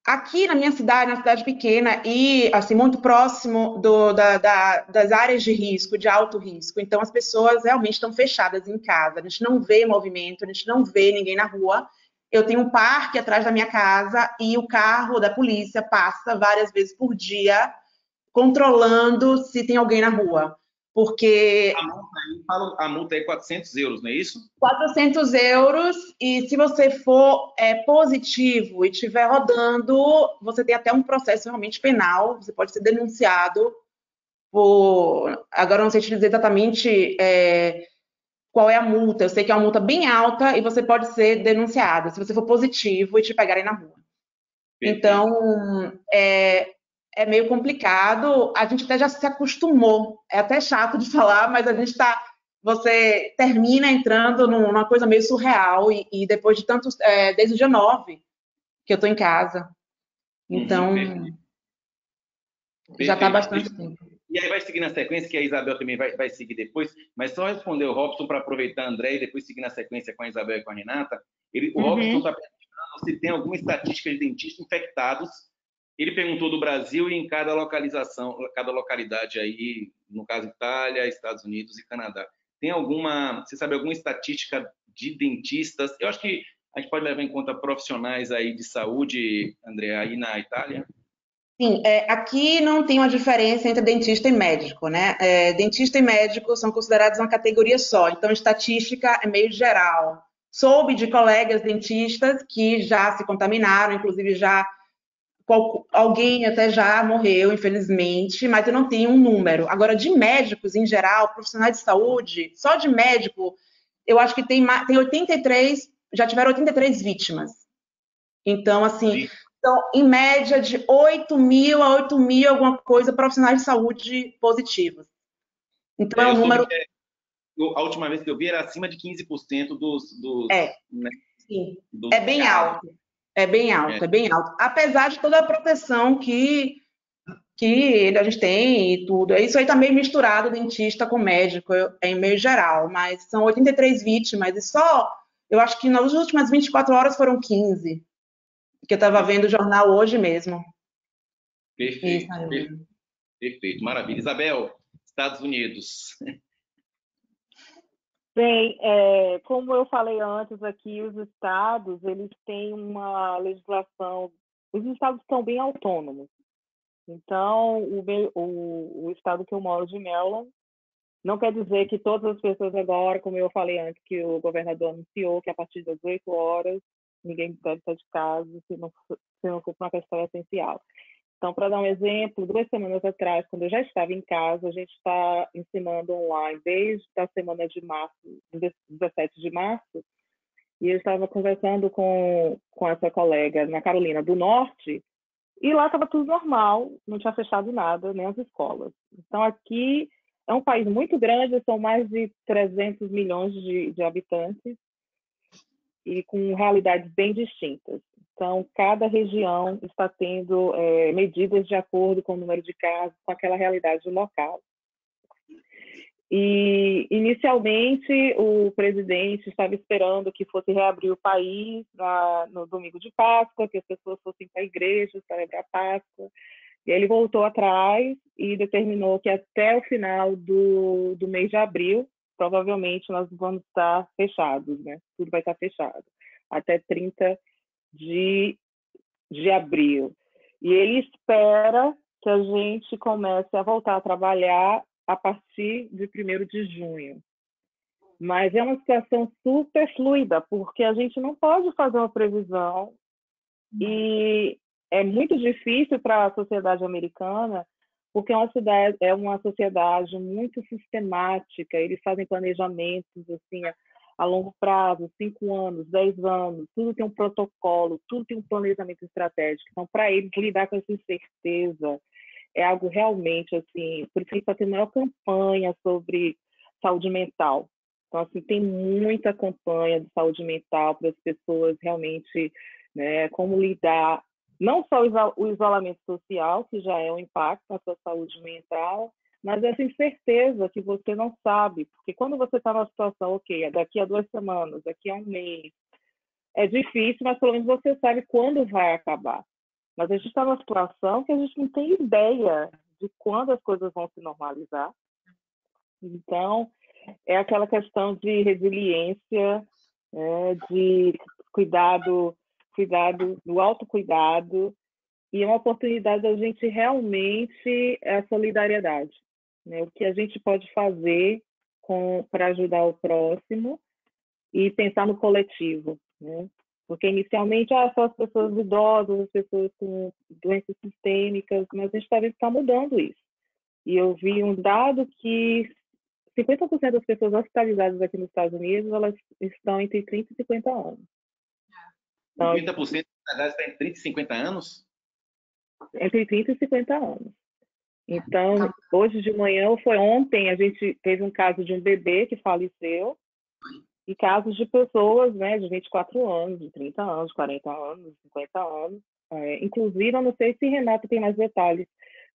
aqui na minha cidade, na cidade pequena, e assim, muito próximo das áreas de risco, de alto risco, então as pessoas realmente estão fechadas em casa, a gente não vê movimento, a gente não vê ninguém na rua. Eu tenho um parque atrás da minha casa e o carro da polícia passa várias vezes por dia controlando se tem alguém na rua. Porque... A multa é 400 euros, não é isso? 400 euros, e se você for positivo e estiver rodando, você tem até um processo realmente penal, você pode ser denunciado por... Agora, não sei te dizer exatamente qual é a multa, eu sei que é uma multa bem alta e você pode ser denunciado, se você for positivo e te pegarem na rua. Então, é meio complicado, a gente até já se acostumou, é até chato de falar, mas a gente está... Você termina entrando numa coisa meio surreal, e depois de tantos... desde o dia 9 que eu estou em casa. Então, já está há bastante tempo. E aí vai seguir na sequência, que a Isabel também vai seguir depois, mas só responder o Robson para aproveitar a André e depois seguir na sequência com a Isabel e com a Renata. O Robson está perguntando se tem alguma estatística de dentistas infectados. Ele perguntou do Brasil e em cada localização, cada localidade aí, no caso Itália, Estados Unidos e Canadá. Tem alguma, você sabe, alguma estatística de dentistas? Eu acho que a gente pode levar em conta profissionais aí de saúde, André, aí na Itália? Sim, aqui não tem uma diferença entre dentista e médico, né? Dentista e médico são considerados uma categoria só, então estatística é meio geral. Soube de colegas dentistas que já se contaminaram, inclusive alguém até já morreu, infelizmente, mas eu não tenho um número. Agora, de médicos em geral, profissionais de saúde, só de médico, eu acho que tem 83, já tiveram 83 vítimas. Então, assim, em média de 8.000 a 8.000 alguma coisa profissionais de saúde positivos. Então, é um número... A última vez que eu vi era acima de 15% dos né, sim, é bem alto. É bem alto. Apesar de toda a proteção que a gente tem e tudo. Isso aí tá meio misturado, dentista com médico, em meio geral, mas são 83 vítimas e só, eu acho que nas últimas 24 horas foram 15, que eu estava vendo o jornal hoje mesmo. Perfeito, perfeito, maravilha. Isabel, Estados Unidos. Bem, como eu falei antes aqui, os estados, eles têm uma legislação, os estados são bem autônomos. Então, o estado que eu moro, de Maryland, não quer dizer que todas as pessoas agora, como eu falei antes, que o governador anunciou que a partir das 8 horas ninguém deve estar de casa se não for por uma questão essencial. Então, para dar um exemplo, 2 semanas atrás, quando eu já estava em casa, a gente está ensinando online desde a semana de março, 17 de março, e eu estava conversando com essa colega na Carolina do Norte, e lá estava tudo normal, não tinha fechado nada, nem as escolas. Então, aqui é um país muito grande, são mais de 300 milhões de habitantes, e com realidades bem distintas. Então, cada região está tendo medidas de acordo com o número de casos, com aquela realidade local. E, inicialmente, o presidente estava esperando que fosse reabrir o país no domingo de Páscoa, que as pessoas fossem para a igreja celebrar a Páscoa. E ele voltou atrás e determinou que até o final do mês de abril, provavelmente nós vamos estar fechados, né? Tudo vai estar fechado, até 30 de abril. E ele espera que a gente comece a voltar a trabalhar a partir de 1º de junho. Mas é uma situação super fluida, porque a gente não pode fazer uma previsão e é muito difícil para a sociedade americana, porque é uma sociedade muito sistemática, eles fazem planejamentos assim, a longo prazo, 5 anos, 10 anos, tudo tem um protocolo, tudo tem um planejamento estratégico. Então, para eles, lidar com essa incerteza é algo realmente, assim, por isso que está tendo maior campanha sobre saúde mental. Então, assim, tem muita campanha de saúde mental para as pessoas realmente, né, como lidar, não só o isolamento social, que já é um impacto na sua saúde mental, mas essa incerteza que você não sabe, porque quando você está numa situação, ok, daqui a 2 semanas, daqui a 1 mês, é difícil, mas pelo menos você sabe quando vai acabar. Mas a gente está numa situação que a gente não tem ideia de quando as coisas vão se normalizar. Então, é aquela questão de resiliência, de cuidado, do autocuidado, e é uma oportunidade da gente realmente a solidariedade, né? O que a gente pode fazer para ajudar o próximo e pensar no coletivo, né? Porque inicialmente só as pessoas idosas, as pessoas com doenças sistêmicas, mas a gente está vendo que está mudando isso. E eu vi um dado que 50% das pessoas hospitalizadas aqui nos Estados Unidos, elas estão entre 30 e 50 anos. Então, 50% da idade está entre 30 e 50 anos? Entre 30 e 50 anos. Então, hoje de manhã, ou foi ontem, a gente teve um caso de um bebê que faleceu, e casos de pessoas, né, de 24 anos, de 30 anos, 40 anos, 50 anos. Inclusive, eu não sei se Renata tem mais detalhes,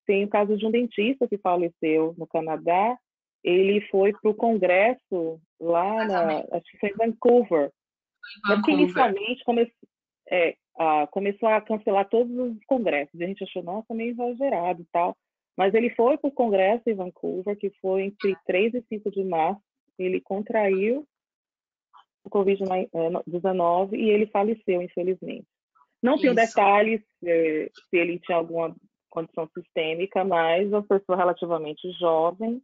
tem o caso de um dentista que faleceu no Canadá. Ele foi para o congresso lá, acho que foi em Vancouver. Mas que inicialmente começou a cancelar todos os congressos. A gente achou, nossa, meio exagerado e tal. Mas ele foi para o congresso em Vancouver, que foi entre 3 e 5 de março. Ele contraiu o Covid-19 e ele faleceu, infelizmente. Não tenho detalhes se ele tinha alguma condição sistêmica, mas uma pessoa relativamente jovem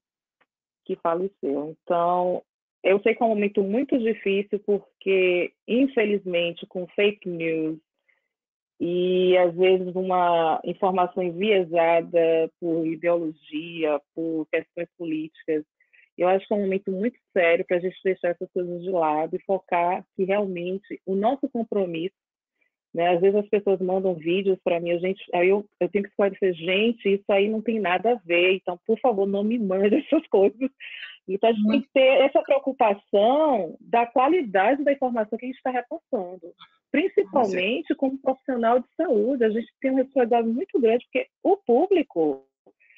que faleceu. Então, eu sei que é um momento muito difícil, porque, infelizmente, com fake news e, às vezes, uma informação enviesada por ideologia, por questões políticas, eu acho que é um momento muito sério para a gente deixar essas coisas de lado e focar que realmente o nosso compromisso, né? Às vezes as pessoas mandam vídeos para mim, aí eu tenho que esclarecer, gente, isso aí não tem nada a ver, então, por favor, não me mande essas coisas. Então, a gente tem que ter essa preocupação da qualidade da informação que a gente está repassando. Principalmente como profissional de saúde, a gente tem uma responsabilidade muito grande, porque o público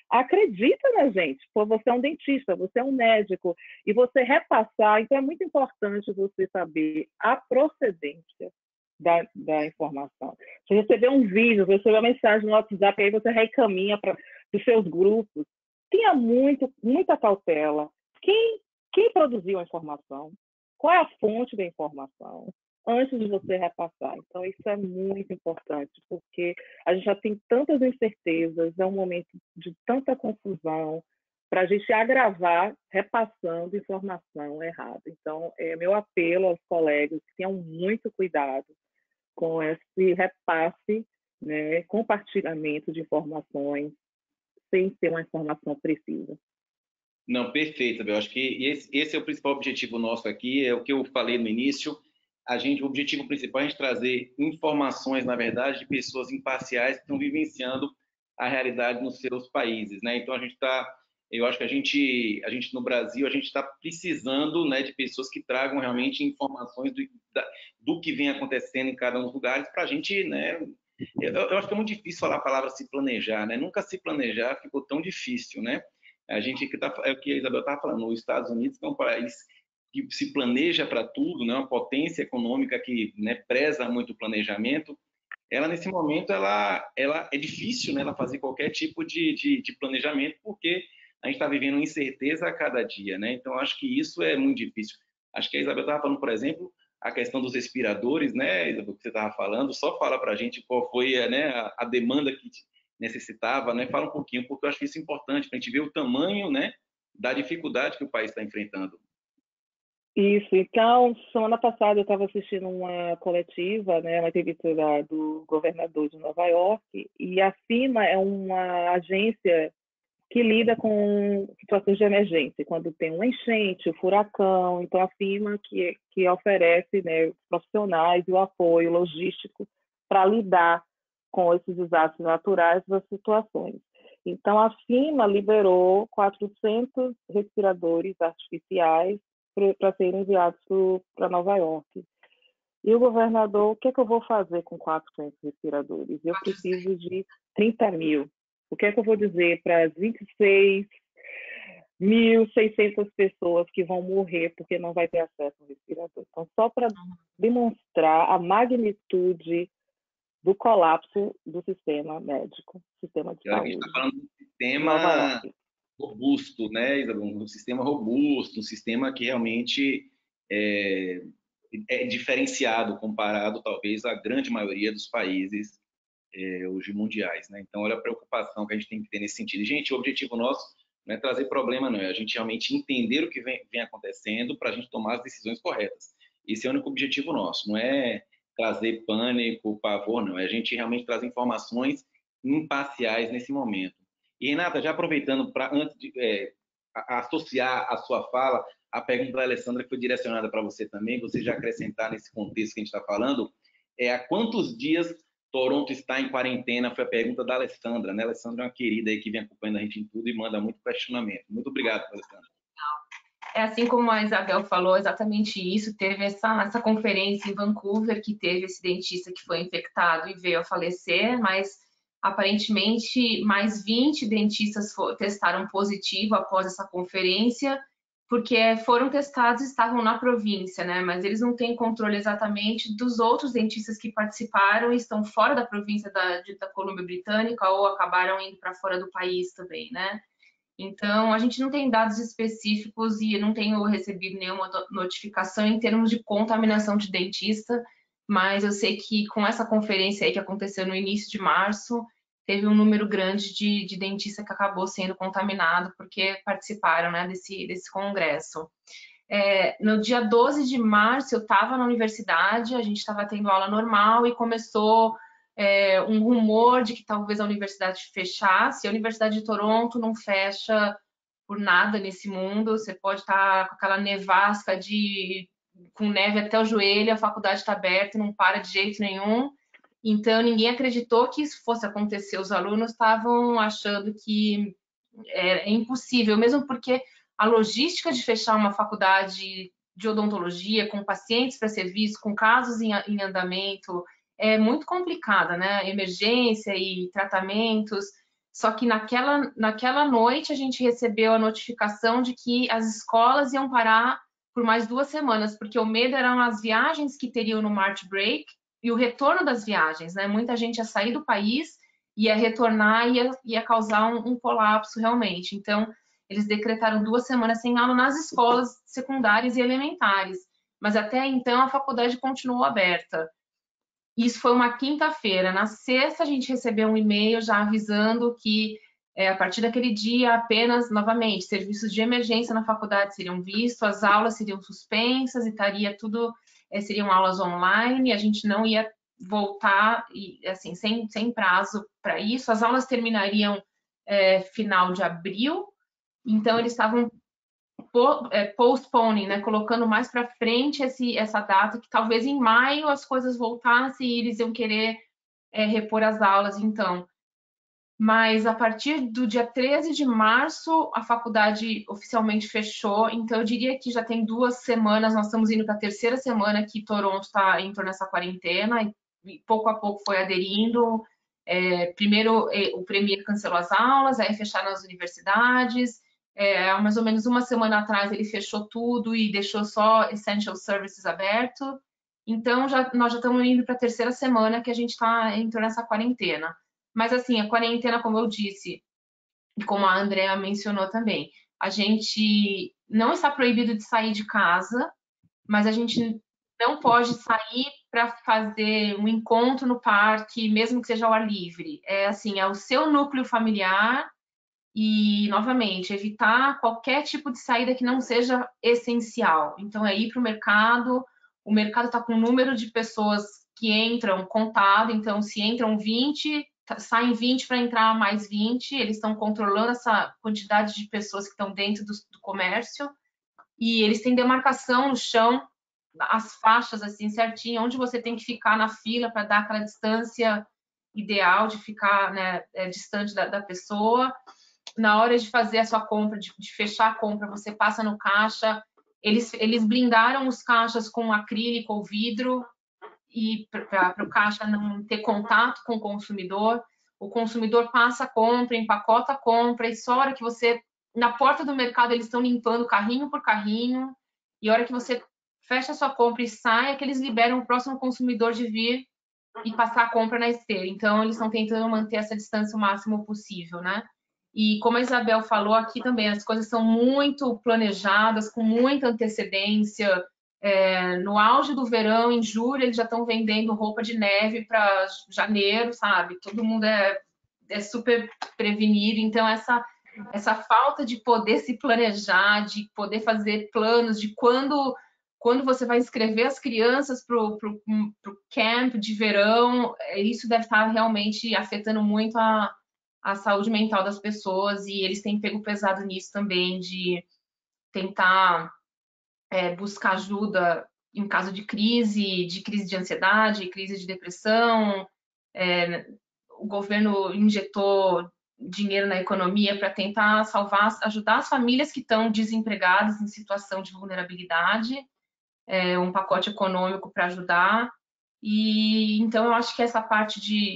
acredita na gente. Pô, você é um dentista, você é um médico, e você repassar, então é muito importante você saber a procedência da informação. Você receber um vídeo, você receber uma mensagem no WhatsApp, aí você reencaminha para os seus grupos. Tenha muita cautela. Quem quem produziu a informação, qual é a fonte da informação, antes de você repassar. Então, isso é muito importante, porque a gente já tem tantas incertezas, é um momento de tanta confusão, para a gente agravar repassando informação errada. Então, é meu apelo aos colegas que tenham muito cuidado com esse repasse, né, compartilhamento de informações, sem ter uma informação precisa. Não, perfeito, Abel. Acho que esse é o principal objetivo nosso aqui, é o que eu falei no início. O objetivo principal é a gente trazer informações, na verdade, de pessoas imparciais que estão vivenciando a realidade nos seus países, né? Então, eu acho que a gente no Brasil, a gente está precisando, né, de pessoas que tragam realmente informações do que vem acontecendo em cada um dos lugares para a gente, né? Eu acho que é muito difícil falar a palavra se planejar, né? Nunca se planejar ficou tão difícil, né? É o que a Isabel estava falando, os Estados Unidos, que é um país que se planeja para tudo, né? Uma potência econômica que, né, preza muito o planejamento. Ela, nesse momento, ela é difícil, né, ela fazer qualquer tipo de planejamento, porque a gente está vivendo incerteza a cada dia, né? Então, acho que isso é muito difícil. Acho que a Isabel estava falando, por exemplo, a questão dos respiradores, né, Isabel, que você estava falando, só fala para a gente qual foi, né, a demanda que necessitava, né? Fala um pouquinho, porque eu acho isso importante para a gente ver o tamanho, né, da dificuldade que o país está enfrentando. Isso, então, semana passada eu estava assistindo uma coletiva, né, uma entrevista do governador de Nova York, e a FEMA é uma agência que lida com situações de emergência, quando tem uma enchente, um furacão. Então, a FEMA que oferece, né, profissionais e o apoio logístico para lidar com esses desastres naturais das situações. Então, a FEMA liberou 400 respiradores artificiais para serem enviados para Nova York. E o governador, o que é que eu vou fazer com 400 respiradores? Eu preciso de 30 mil. O que é que eu vou dizer para as 26.600 pessoas que vão morrer porque não vai ter acesso ao respirador? Então, só para demonstrar a magnitude do colapso do sistema médico, sistema de saúde. A gente está falando de um sistema robusto, né, Isabel? Um sistema robusto, um sistema que realmente é diferenciado comparado, talvez, à grande maioria dos países hoje mundiais, né? Então, olha a preocupação que a gente tem que ter nesse sentido. Gente, o objetivo nosso não é trazer problema, não, é a gente realmente entender o que vem acontecendo para a gente tomar as decisões corretas. Esse é o único objetivo nosso, não é trazer pânico, pavor, não, é a gente realmente trazer informações imparciais nesse momento. E, Renata, já aproveitando para, antes de associar a sua fala, a pergunta da Alessandra que foi direcionada para você também, você já acrescentar nesse contexto que a gente está falando, há quantos dias Toronto está em quarentena? Foi a pergunta da Alessandra, né? A Alessandra é uma querida aí que vem acompanhando a gente em tudo e manda muito questionamento. Muito obrigado, Alessandra. É assim como a Isabel falou, exatamente isso. Teve essa conferência em Vancouver que teve esse dentista que foi infectado e veio a falecer, mas aparentemente mais 20 dentistas testaram positivo após essa conferência, porque foram testados e estavam na província, né? Mas eles não têm controle exatamente dos outros dentistas que participaram e estão fora da província da Colômbia Britânica ou acabaram indo para fora do país também, né? Então, a gente não tem dados específicos e eu não tenho recebido nenhuma notificação em termos de contaminação de dentista, mas eu sei que com essa conferência aí que aconteceu no início de março, teve um número grande de dentista que acabou sendo contaminado porque participaram, né, desse congresso. No dia 12 de março, eu estava na universidade, a gente estava tendo aula normal e começou um rumor de que talvez a universidade fechasse. A Universidade de Toronto não fecha por nada nesse mundo. Você pode estar com aquela nevasca com neve até o joelho, a faculdade está aberta, não para de jeito nenhum. Então, ninguém acreditou que isso fosse acontecer. Os alunos estavam achando que é impossível, mesmo porque a logística de fechar uma faculdade de odontologia com pacientes para ser vistos, com casos em andamento, é muito complicada, né? Emergência e tratamentos. Só que naquela noite a gente recebeu a notificação de que as escolas iam parar por mais 2 semanas, porque o medo eram as viagens que teriam no March Break e o retorno das viagens, né? Muita gente ia sair do país, ia retornar e ia causar um colapso realmente. Então, eles decretaram 2 semanas sem aula nas escolas secundárias e elementares. Mas até então a faculdade continuou aberta. Isso foi uma quinta-feira. Na sexta, a gente recebeu um e-mail já avisando que, a partir daquele dia, apenas, novamente, serviços de emergência na faculdade seriam vistos, as aulas seriam suspensas e estaria tudo, seriam aulas online, a gente não ia voltar, assim, sem prazo para isso. As aulas terminariam final de abril, então eles estavam postponing, né, colocando mais para frente essa data, que talvez em maio as coisas voltassem e eles iam querer repor as aulas, então. Mas a partir do dia 13 de março, a faculdade oficialmente fechou, então eu diria que já tem 2 semanas, nós estamos indo para a 3ª semana que Toronto entrou nessa quarentena, e pouco a pouco foi aderindo. Primeiro, o Premier cancelou as aulas, aí fecharam as universidades. Há mais ou menos 1 semana atrás ele fechou tudo e deixou só Essential Services aberto. Então, nós já estamos indo para a 3ª semana que a gente entrou nessa quarentena. Mas, assim, a quarentena, como eu disse, e como a Andrea mencionou também, a gente não está proibido de sair de casa, mas a gente não pode sair para fazer um encontro no parque, mesmo que seja ao ar livre. É o seu núcleo familiar e, novamente, evitar qualquer tipo de saída que não seja essencial. Então, ir para o mercado está com um número de pessoas que entram contado, então, se entram 20, saem 20 para entrar mais 20, eles estão controlando essa quantidade de pessoas que estão dentro do comércio, e eles têm demarcação no chão, as faixas assim certinho, onde você tem que ficar na fila para dar aquela distância ideal de ficar, né, distante da pessoa. Na hora de fazer a sua compra, de fechar a compra, você passa no caixa, eles blindaram os caixas com acrílico ou vidro, e para o caixa não ter contato com o consumidor passa a compra, empacota a compra, e só a hora que você, na porta do mercado, eles estão limpando carrinho por carrinho, e a hora que você fecha a sua compra e sai, é que eles liberam o próximo consumidor de vir e passar a compra na esteira. Então, eles estão tentando manter essa distância o máximo possível, né? E como a Isabel falou, aqui também as coisas são muito planejadas, com muita antecedência. No auge do verão, em julho, eles já estão vendendo roupa de neve para janeiro, sabe? Todo mundo é super prevenido. Então, essa falta de poder se planejar, de poder fazer planos de quando você vai inscrever as crianças para o camp de verão, isso deve estar realmente afetando muito a saúde mental das pessoas, e eles têm pego pesado nisso também, de tentar buscar ajuda em caso de crise de ansiedade, crise de depressão. O governo injetou dinheiro na economia para tentar ajudar as famílias que estão desempregadas em situação de vulnerabilidade, um pacote econômico para ajudar. E então eu acho que essa parte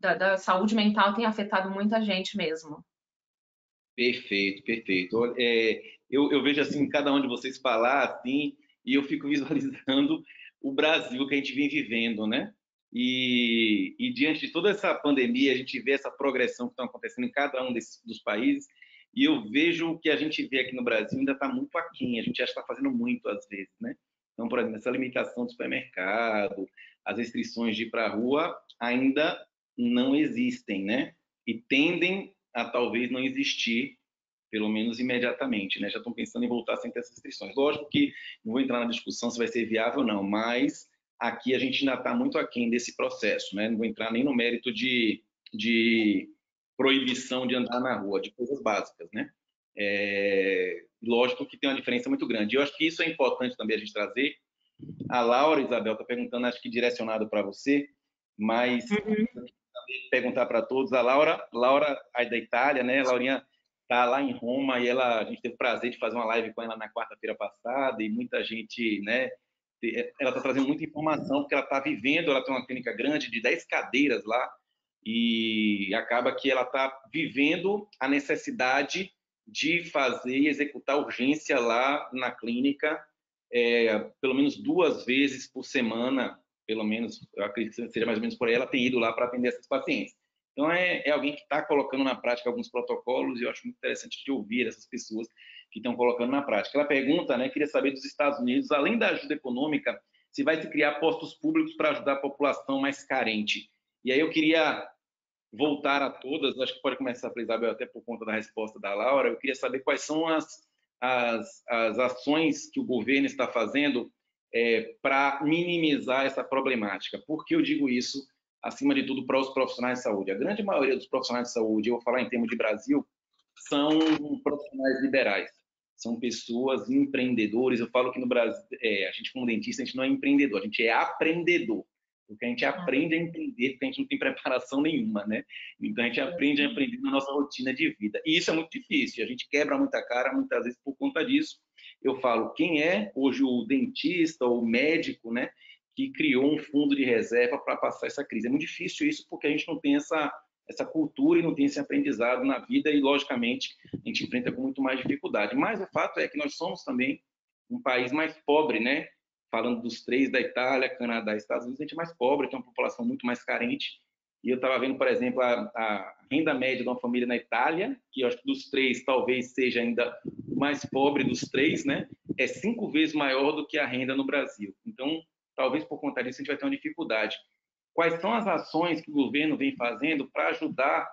da saúde mental tem afetado muita gente mesmo. Perfeito, perfeito. Eu vejo assim, cada um de vocês falar assim, e eu fico visualizando o Brasil que a gente vem vivendo, né? E diante de toda essa pandemia, a gente vê essa progressão que está acontecendo em cada um dos países, e eu vejo o que a gente vê aqui no Brasil ainda está muito aquém, a gente já está fazendo muito às vezes, né? Então, por exemplo, essa limitação do supermercado, as restrições de ir para a rua ainda não existem, né? E tendem a talvez não existir, pelo menos imediatamente, né? Já estão pensando em voltar sem ter essas restrições. Lógico que não vou entrar na discussão se vai ser viável ou não, mas aqui a gente ainda está muito aquém desse processo, né? Não vou entrar nem no mérito de proibição de andar na rua, de coisas básicas, né? Lógico que tem uma diferença muito grande. Eu acho que isso é importante também a gente trazer. A Laura, Isabel, está perguntando, acho que direcionado para você, mas perguntar para todos. A Laura aí da Itália, né? A Laurinha está lá em Roma e a gente teve o prazer de fazer uma live com ela na quarta-feira passada, e muita gente, né? Ela está trazendo muita informação, porque ela está vivendo, ela tem uma clínica grande de 10 cadeiras lá, e acaba que ela está vivendo a necessidade de fazer e executar urgência lá na clínica, pelo menos 2 vezes por semana, pelo menos, eu acredito que seja mais ou menos por aí, ela tem ido lá para atender essas pacientes. Então, é alguém que está colocando na prática alguns protocolos, e eu acho muito interessante de ouvir essas pessoas que estão colocando na prática. Ela pergunta, né, queria saber dos Estados Unidos, além da ajuda econômica, se vai se criar postos públicos para ajudar a população mais carente. E aí eu queria voltar a todas, acho que pode começar para a Isabel, até por conta da resposta da Laura, eu queria saber quais são as ações que o governo está fazendo para minimizar essa problemática. Por que eu digo isso, acima de tudo, para os profissionais de saúde? A grande maioria dos profissionais de saúde, eu vou falar em termos de Brasil, são profissionais liberais, são pessoas empreendedores. Eu falo que no Brasil, a gente como dentista, a gente não é empreendedor, a gente é aprendedor, porque a gente aprende a empreender, porque a gente não tem preparação nenhuma, né? Então a gente aprende a empreender na nossa rotina de vida. E isso é muito difícil, a gente quebra muita cara, muitas vezes por conta disso. Eu falo, quem é hoje o dentista ou o médico, né, que criou um fundo de reserva para passar essa crise? É muito difícil isso, porque a gente não tem essa cultura e não tem esse aprendizado na vida e, logicamente, a gente enfrenta com muito mais dificuldade. Mas o fato é que nós somos também um país mais pobre, né? Falando dos três, da Itália, Canadá e Estados Unidos, a gente é mais pobre, tem uma população muito mais carente. E eu estava vendo, por exemplo, a renda média de uma família na Itália, que eu acho que dos três talvez seja ainda o mais pobre dos três, né? É 5 vezes maior do que a renda no Brasil. Então, talvez por conta disso a gente vai ter uma dificuldade. Quais são as ações que o governo vem fazendo para ajudar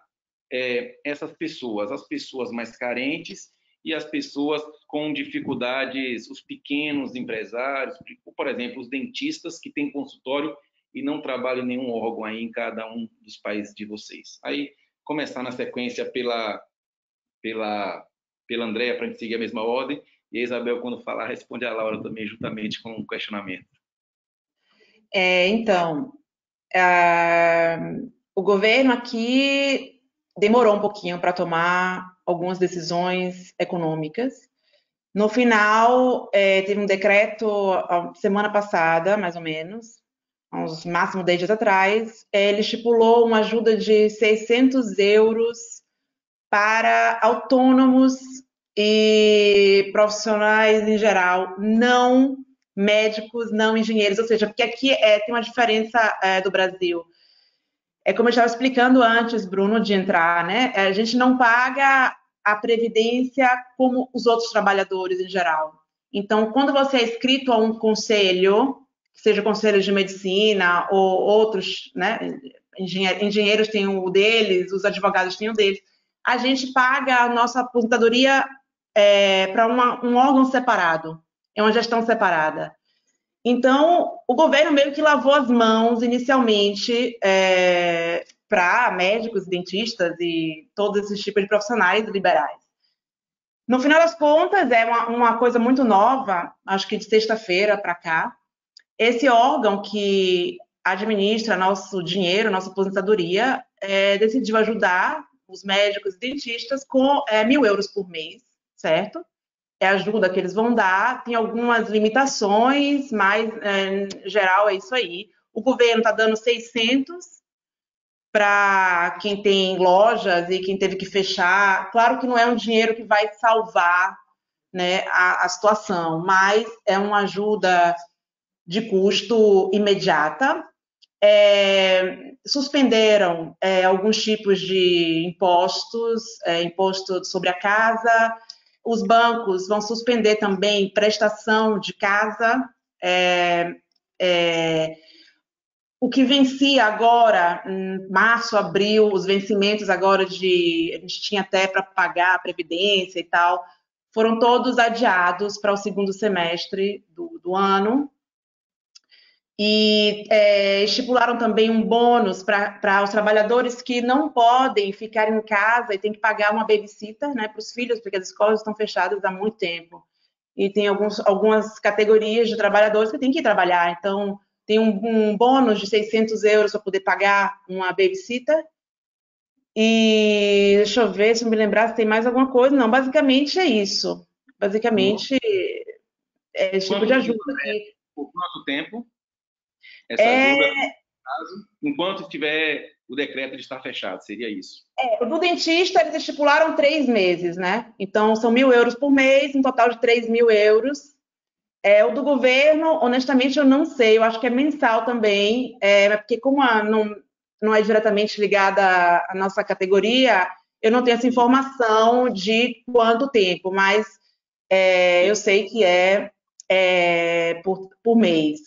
essas pessoas, as pessoas mais carentes e as pessoas com dificuldades, os pequenos empresários, por exemplo, os dentistas que têm consultório e não trabalham em nenhum órgão aí em cada um dos países de vocês? Aí, começar na sequência pela Andréia, para a gente seguir a mesma ordem, e a Isabel, quando falar, responde a Laura também, juntamente com o questionamento. Então, o governo aqui demorou um pouquinho para tomar algumas decisões econômicas. No final, teve um decreto, semana passada, mais ou menos, uns máximo 10 dias atrás, ele estipulou uma ajuda de 600 euros para autônomos e profissionais em geral, não médicos, não engenheiros, ou seja, porque aqui tem uma diferença do Brasil. Como eu estava explicando antes, Bruno, de entrar, né? A gente não paga a previdência como os outros trabalhadores em geral. Então, quando você é inscrito a um conselho, seja conselho de medicina ou outros, né? Engenheiros têm o deles, os advogados têm o deles. A gente paga a nossa aposentadoria para um órgão separado, é uma gestão separada. Então, o governo meio que lavou as mãos inicialmente para médicos, dentistas e todos esses tipos de profissionais liberais. No final das contas, é uma coisa muito nova, acho que de sexta-feira para cá. Esse órgão que administra nosso dinheiro, nossa aposentadoria, decidiu ajudar os médicos e dentistas com 1.000 euros por mês, certo? É a ajuda que eles vão dar, tem algumas limitações, mas, em geral, é isso aí. O governo está dando 600 para quem tem lojas e quem teve que fechar. Claro que não é um dinheiro que vai salvar, né, a situação, mas é uma ajuda de custo imediata. Suspenderam alguns tipos de impostos, imposto sobre a casa. Os bancos vão suspender também prestação de casa. O que vencia agora, em março, abril, os vencimentos agora a gente tinha até para pagar a previdência e tal, foram todos adiados para o segundo semestre do ano. E estipularam também um bônus para os trabalhadores que não podem ficar em casa e tem que pagar uma babysitter, né, para os filhos, porque as escolas estão fechadas há muito tempo. E tem algumas categorias de trabalhadores que têm que ir trabalhar. Então, tem um bônus de 600 euros para poder pagar uma babysitter. E deixa eu ver se eu me lembrar se tem mais alguma coisa. Não, basicamente é isso. Basicamente, é esse tipo de ajuda. Por quanto tempo? Essa ajuda, enquanto tiver o decreto de estar fechado, seria isso? Do dentista, eles estipularam 3 meses, né? Então, são 1.000 euros por mês, um total de 3.000 euros. O do governo, honestamente, eu não sei. Eu acho que é mensal também, porque como não é diretamente ligada à nossa categoria, eu não tenho essa informação de quanto tempo, mas eu sei que por mês.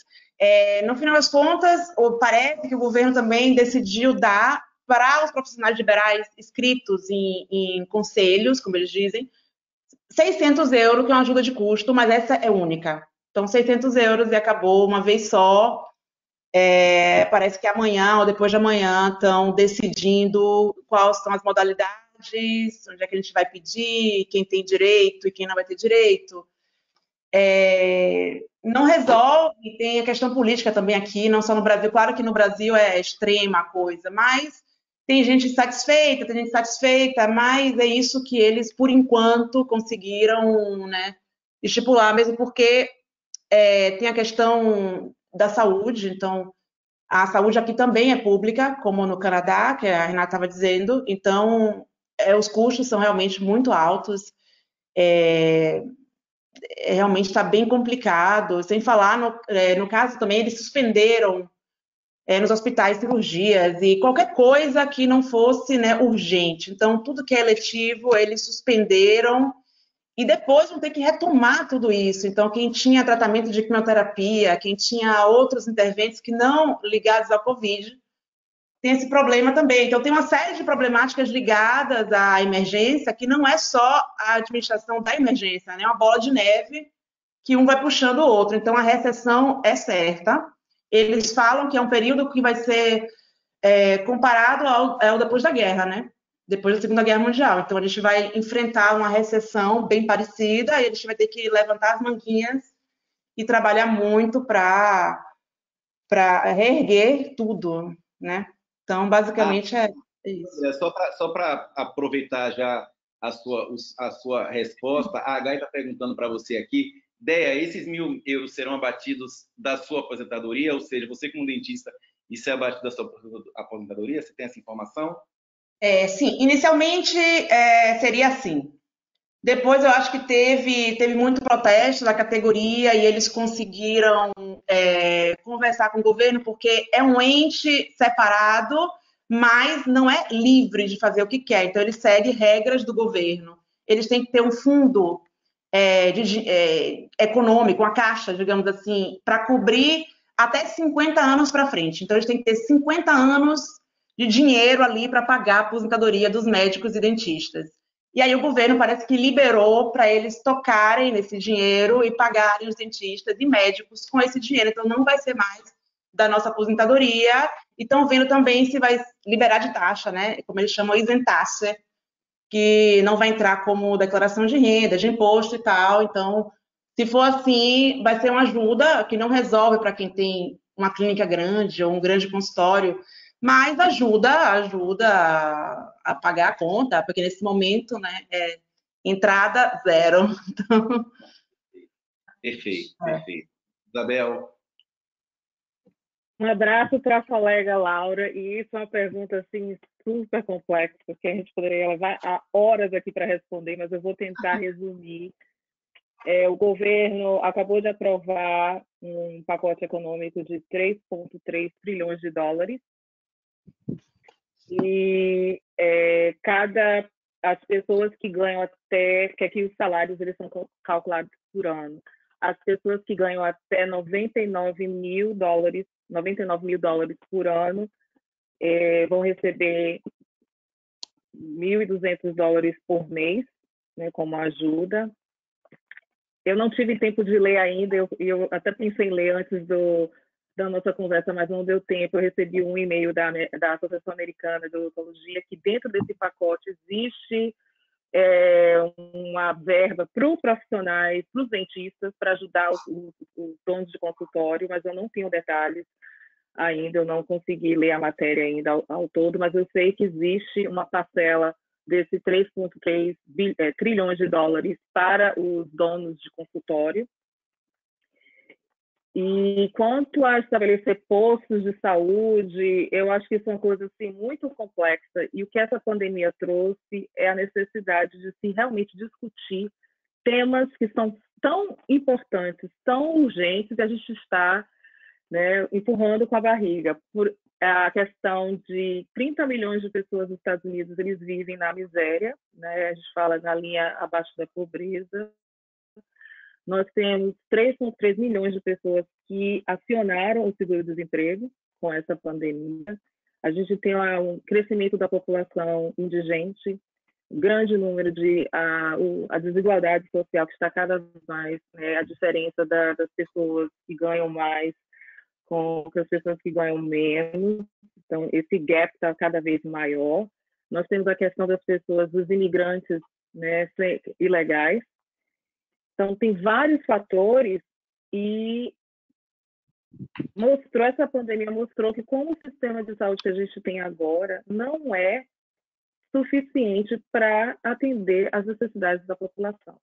No final das contas, parece que o governo também decidiu dar para os profissionais liberais inscritos em conselhos, como eles dizem, 600 euros, que é uma ajuda de custo, mas essa é única. Então, 600 euros e acabou uma vez só. Parece que amanhã ou depois de amanhã estão decidindo quais são as modalidades, onde é que a gente vai pedir, quem tem direito e quem não vai ter direito. Não resolve, tem a questão política também aqui, não só no Brasil. Claro que no Brasil é extrema a coisa, mas tem gente insatisfeita, mas é isso que eles, por enquanto, conseguiram, né, estipular, mesmo porque tem a questão da saúde. Então, a saúde aqui também é pública, como no Canadá, que a Renata estava dizendo. Então, os custos são realmente muito altos. Realmente está bem complicado. Sem falar, no caso também, eles suspenderam nos hospitais cirurgias e qualquer coisa que não fosse, né, urgente. Então, tudo que é eletivo, eles suspenderam e depois vão ter que retomar tudo isso. Então, quem tinha tratamento de quimioterapia, quem tinha outros interventos que não ligados ao Covid, tem esse problema também. Então, tem uma série de problemáticas ligadas à emergência, que não é só a administração da emergência, né? É uma bola de neve que um vai puxando o outro. Então, a recessão é certa. Eles falam que é um período que vai ser comparado ao depois da guerra, né? Depois da Segunda Guerra Mundial. Então, a gente vai enfrentar uma recessão bem parecida e a gente vai ter que levantar as manguinhas e trabalhar muito para reerguer tudo, né? Então, basicamente, é isso. Só para aproveitar já a sua resposta, a Gai está perguntando para você aqui, Déia, esses 1.000 euros serão abatidos da sua aposentadoria? Ou seja, você como dentista, isso é abatido da sua aposentadoria? Você tem essa informação? Sim, inicialmente seria assim. Depois eu acho que teve muito protesto da categoria e eles conseguiram conversar com o governo, porque é um ente separado, mas não é livre de fazer o que quer. Então, ele segue regras do governo. Eles têm que ter um fundo econômico, uma caixa, digamos assim, para cobrir até 50 anos para frente. Então, eles têm que ter 50 anos de dinheiro ali para pagar a aposentadoria dos médicos e dentistas. E aí o governo parece que liberou para eles tocarem nesse dinheiro e pagarem os dentistas e médicos com esse dinheiro. Então, não vai ser mais da nossa aposentadoria. E estão vendo também se vai liberar de taxa, né? Como eles chamam, isentasse, que não vai entrar como declaração de renda, de imposto e tal. Então, se for assim, vai ser uma ajuda que não resolve para quem tem uma clínica grande ou um grande consultório, mas ajuda a pagar a conta, porque nesse momento, né, entrada zero. Então... Perfeito. Isabel. Um abraço para a colega Laura, e isso é uma pergunta assim super complexa, que a gente poderia levar horas aqui para responder, mas eu vou tentar resumir. O governo acabou de aprovar um pacote econômico de 3,3 trilhões de dólares, e as pessoas que ganham que aqui os salários eles são calculados por ano. As pessoas que ganham até 99 mil dólares por ano vão receber 1.200 dólares por mês, né, como ajuda. Eu não tive tempo de ler ainda, eu até pensei em ler antes da nossa conversa, mas não deu tempo. Eu recebi um e-mail da Associação Americana de Odontologia que dentro desse pacote existe uma verba para os profissionais, para os dentistas, para ajudar os donos de consultório, mas eu não tenho detalhes ainda, eu não consegui ler a matéria ainda ao todo, mas eu sei que existe uma parcela desse 3,3 trilhões de dólares para os donos de consultório. E quanto a estabelecer postos de saúde, eu acho que isso é uma coisa assim, muito complexa. E o que essa pandemia trouxe é a necessidade de se realmente discutir temas que são tão importantes, tão urgentes, e a gente está né, empurrando com a barriga. Por a questão de 30 milhões de pessoas nos Estados Unidos, eles vivem na miséria, né, a gente fala na linha abaixo da pobreza. Nós temos 3,3 milhões de pessoas que acionaram o seguro-desemprego com essa pandemia. A gente tem um crescimento da população indigente, grande número de a desigualdade social que está cada vez mais, né, a diferença das pessoas que ganham mais com as pessoas que ganham menos. Então, esse gap está cada vez maior. Nós temos a questão das pessoas, dos imigrantes, né, ilegais. Então, tem vários fatores e essa pandemia mostrou que como o sistema de saúde que a gente tem agora não é suficiente para atender às necessidades da população.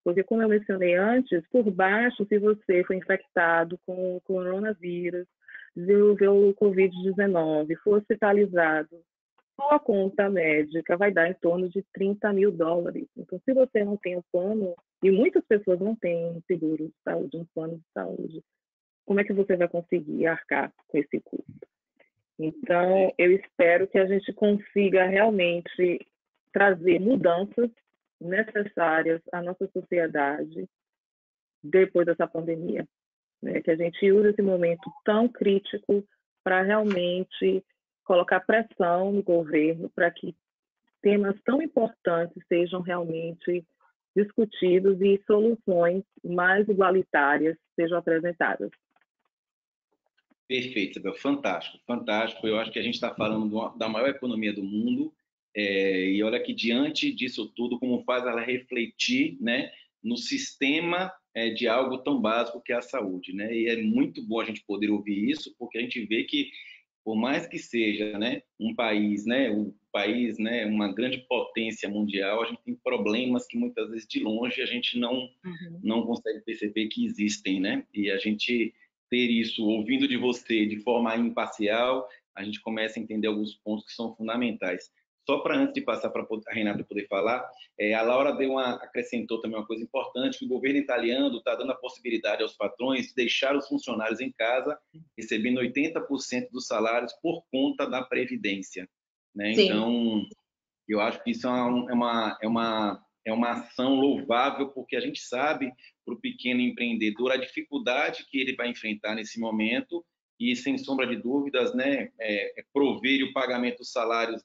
Porque, como eu mencionei antes, por baixo, se você foi infectado com o coronavírus, desenvolveu o Covid-19, for hospitalizado, sua conta médica vai dar em torno de $30 mil. Então, se você não tem um plano, e muitas pessoas não têm um seguro de saúde, um plano de saúde, como é que você vai conseguir arcar com esse custo? Então, eu espero que a gente consiga realmente trazer mudanças necessárias à nossa sociedade depois dessa pandemia, né? Que a gente use esse momento tão crítico para realmente colocar pressão no governo para que temas tão importantes sejam realmente discutidos e soluções mais igualitárias sejam apresentadas. Perfeito, Isabel. Fantástico, fantástico. Eu acho que a gente está falando da maior economia do mundo, e olha que diante disso tudo, como faz ela refletir, né, no sistema de algo tão básico que é a saúde, né? E é muito bom a gente poder ouvir isso, porque a gente vê que, por mais que seja, né, um país, né, uma grande potência mundial, a gente tem problemas que muitas vezes de longe a gente não consegue perceber que existem, né? E a gente ter isso ouvindo de você de forma imparcial, a gente começa a entender alguns pontos que são fundamentais. Só para antes de passar para a Renata poder falar, a Laura acrescentou também uma coisa importante, que o governo italiano está dando a possibilidade aos patrões de deixar os funcionários em casa, recebendo 80% dos salários por conta da Previdência, né? Então, eu acho que isso é uma ação louvável, porque a gente sabe, para o pequeno empreendedor, a dificuldade que ele vai enfrentar nesse momento e, sem sombra de dúvidas, né, prover o pagamento dos salários